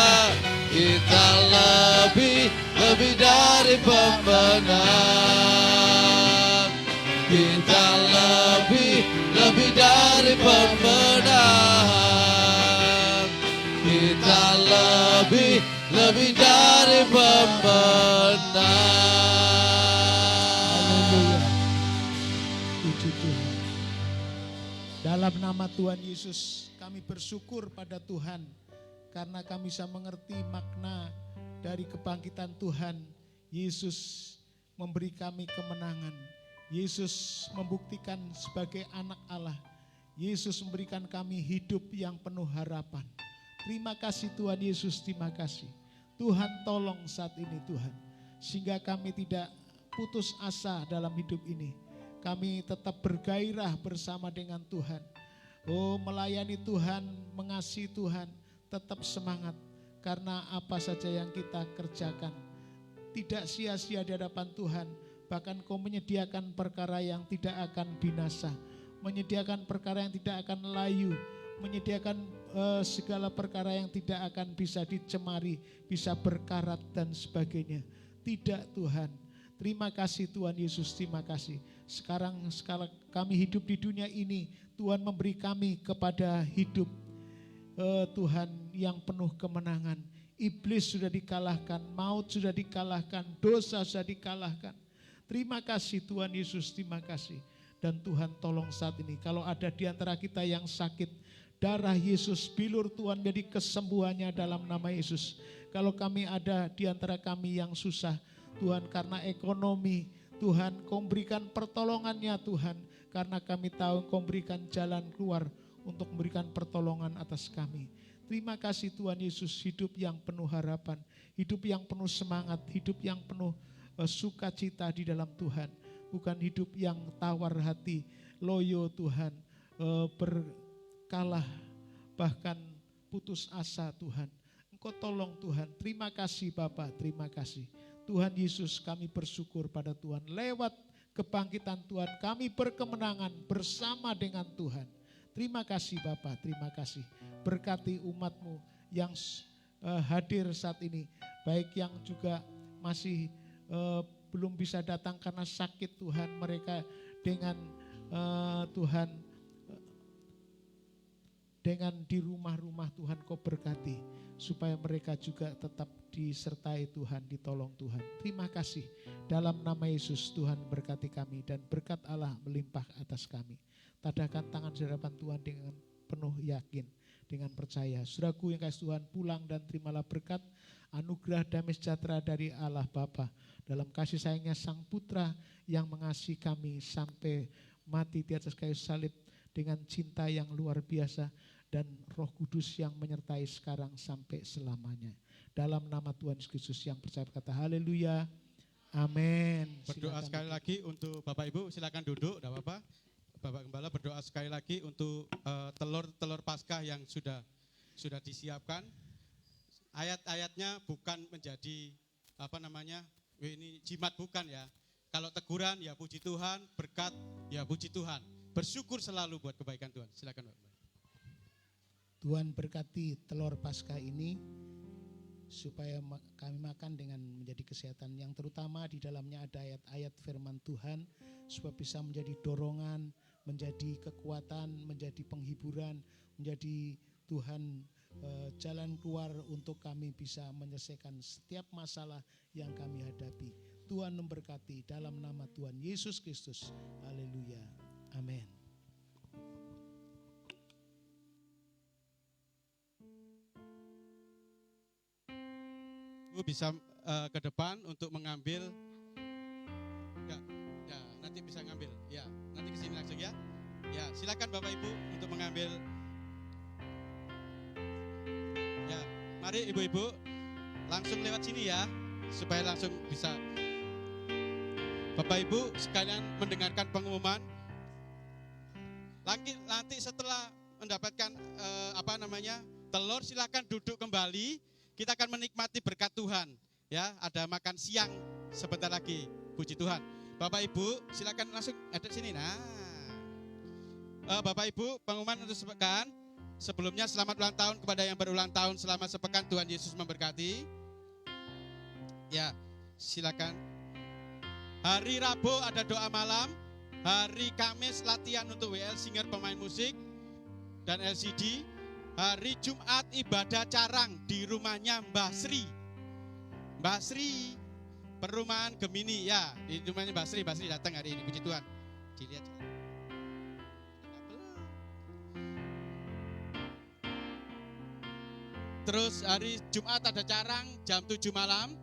kita lebih dari pemenang. Kita lebih dari pemenang. Kita lebih dari pemenang. Puji Tuhan. Dalam nama Tuhan Yesus, kami bersyukur pada Tuhan karena kami bisa mengerti makna dari kebangkitan Tuhan. Yesus memberi kami kemenangan. Yesus membuktikan sebagai anak Allah. Yesus memberikan kami hidup yang penuh harapan. Terima kasih Tuhan Yesus, terima kasih. Tuhan tolong saat ini Tuhan, sehingga kami tidak putus asa dalam hidup ini. Kami tetap bergairah bersama dengan Tuhan. Oh, melayani Tuhan, mengasihi Tuhan, tetap semangat. Karena apa saja yang kita kerjakan tidak sia-sia di hadapan Tuhan. Bahkan Kau menyediakan perkara yang tidak akan binasa, menyediakan perkara yang tidak akan layu, menyediakan segala perkara yang tidak akan bisa dicemari, bisa berkarat dan sebagainya. Tidak Tuhan. Terima kasih Tuhan Yesus, terima kasih. Sekarang kami hidup di dunia ini, Tuhan memberi kami kepada hidup Tuhan yang penuh kemenangan. Iblis sudah dikalahkan, maut sudah dikalahkan, dosa sudah dikalahkan. Terima kasih Tuhan Yesus, terima kasih. Dan Tuhan tolong saat ini, kalau ada di antara kita yang sakit, darah Yesus bilur Tuhan jadi kesembuhannya dalam nama Yesus. Kalau kami ada di antara kami yang susah, Tuhan karena ekonomi, Tuhan Kau berikan pertolongannya Tuhan. Karena kami tahu Kau berikan jalan keluar untuk memberikan pertolongan atas kami. Terima kasih Tuhan Yesus, hidup yang penuh harapan, hidup yang penuh semangat, hidup yang penuh sukacita di dalam Tuhan. Bukan hidup yang tawar hati, loyo Tuhan, berkalah, bahkan putus asa Tuhan. Engkau tolong Tuhan, terima kasih Bapa, terima kasih. Tuhan Yesus, kami bersyukur pada Tuhan. Lewat kebangkitan Tuhan, kami berkemenangan bersama dengan Tuhan. Terima kasih Bapa, terima kasih. Berkati umat-Mu yang hadir saat ini, baik yang juga masih belum bisa datang karena sakit Tuhan, mereka dengan Tuhan, dengan di rumah-rumah Tuhan Kau berkati, supaya mereka juga tetap disertai Tuhan, ditolong Tuhan. Terima kasih, dalam nama Yesus Tuhan berkati kami dan berkat Allah melimpah atas kami. Tadahkan tangan di hadapan Tuhan dengan penuh yakin, dengan percaya. Saudaraku yang kasih Tuhan, pulang dan terimalah berkat, anugerah damai sejahtera dari Allah Bapa, dalam kasih sayangnya Sang Putra yang mengasihi kami sampai mati di atas kayu salib dengan cinta yang luar biasa, dan Roh Kudus yang menyertai sekarang sampai selamanya. Dalam nama Tuhan Yesus Kristus yang percaya berkata haleluya, amin. Berdoa sekali lagi untuk Bapak Ibu, silakan duduk, tidak apa-apa. Bapak Gembala berdoa sekali lagi untuk telur Paskah yang sudah disiapkan. Ayat-ayatnya bukan menjadi ini jimat bukan ya. Kalau teguran ya puji Tuhan, berkat ya puji Tuhan. Bersyukur selalu buat kebaikan Tuhan. Silakan Bapak. Tuhan berkati telur Paskah ini supaya kami makan dengan menjadi kesehatan, yang terutama di dalamnya ada ayat-ayat firman Tuhan supaya bisa menjadi dorongan, menjadi kekuatan, menjadi penghiburan, menjadi Tuhan jalan keluar untuk kami bisa menyelesaikan setiap masalah yang kami hadapi. Tuhan memberkati dalam nama Tuhan Yesus Kristus. Haleluya. Amin. Ibu bisa ke depan untuk mengambil langsung ya. Ya, silakan Bapak Ibu untuk mengambil. Ya, mari Ibu-ibu langsung lewat sini ya, supaya langsung bisa. Bapak Ibu sekalian mendengarkan pengumuman. Nanti setelah mendapatkan telur, silakan duduk kembali. Kita akan menikmati berkat Tuhan. Ya, ada makan siang sebentar lagi. Puji Tuhan. Bapak Ibu silakan langsung ada sini. Nah, Bapak Ibu pengumuman untuk sepekan. Sebelumnya selamat ulang tahun kepada yang berulang tahun selama sepekan. Tuhan Yesus memberkati. Ya, silakan. Hari Rabu ada doa malam. Hari Kamis latihan untuk WL Singer pemain musik dan LCD. Hari Jumat ibadah carang di rumahnya Mbah Sri. Mbah Sri, perumahan Gemini ya, di rumahnya Mbah Sri datang hari ini, puji Tuhan. Dilihat. Terus hari Jumat ada carang jam 7 malam.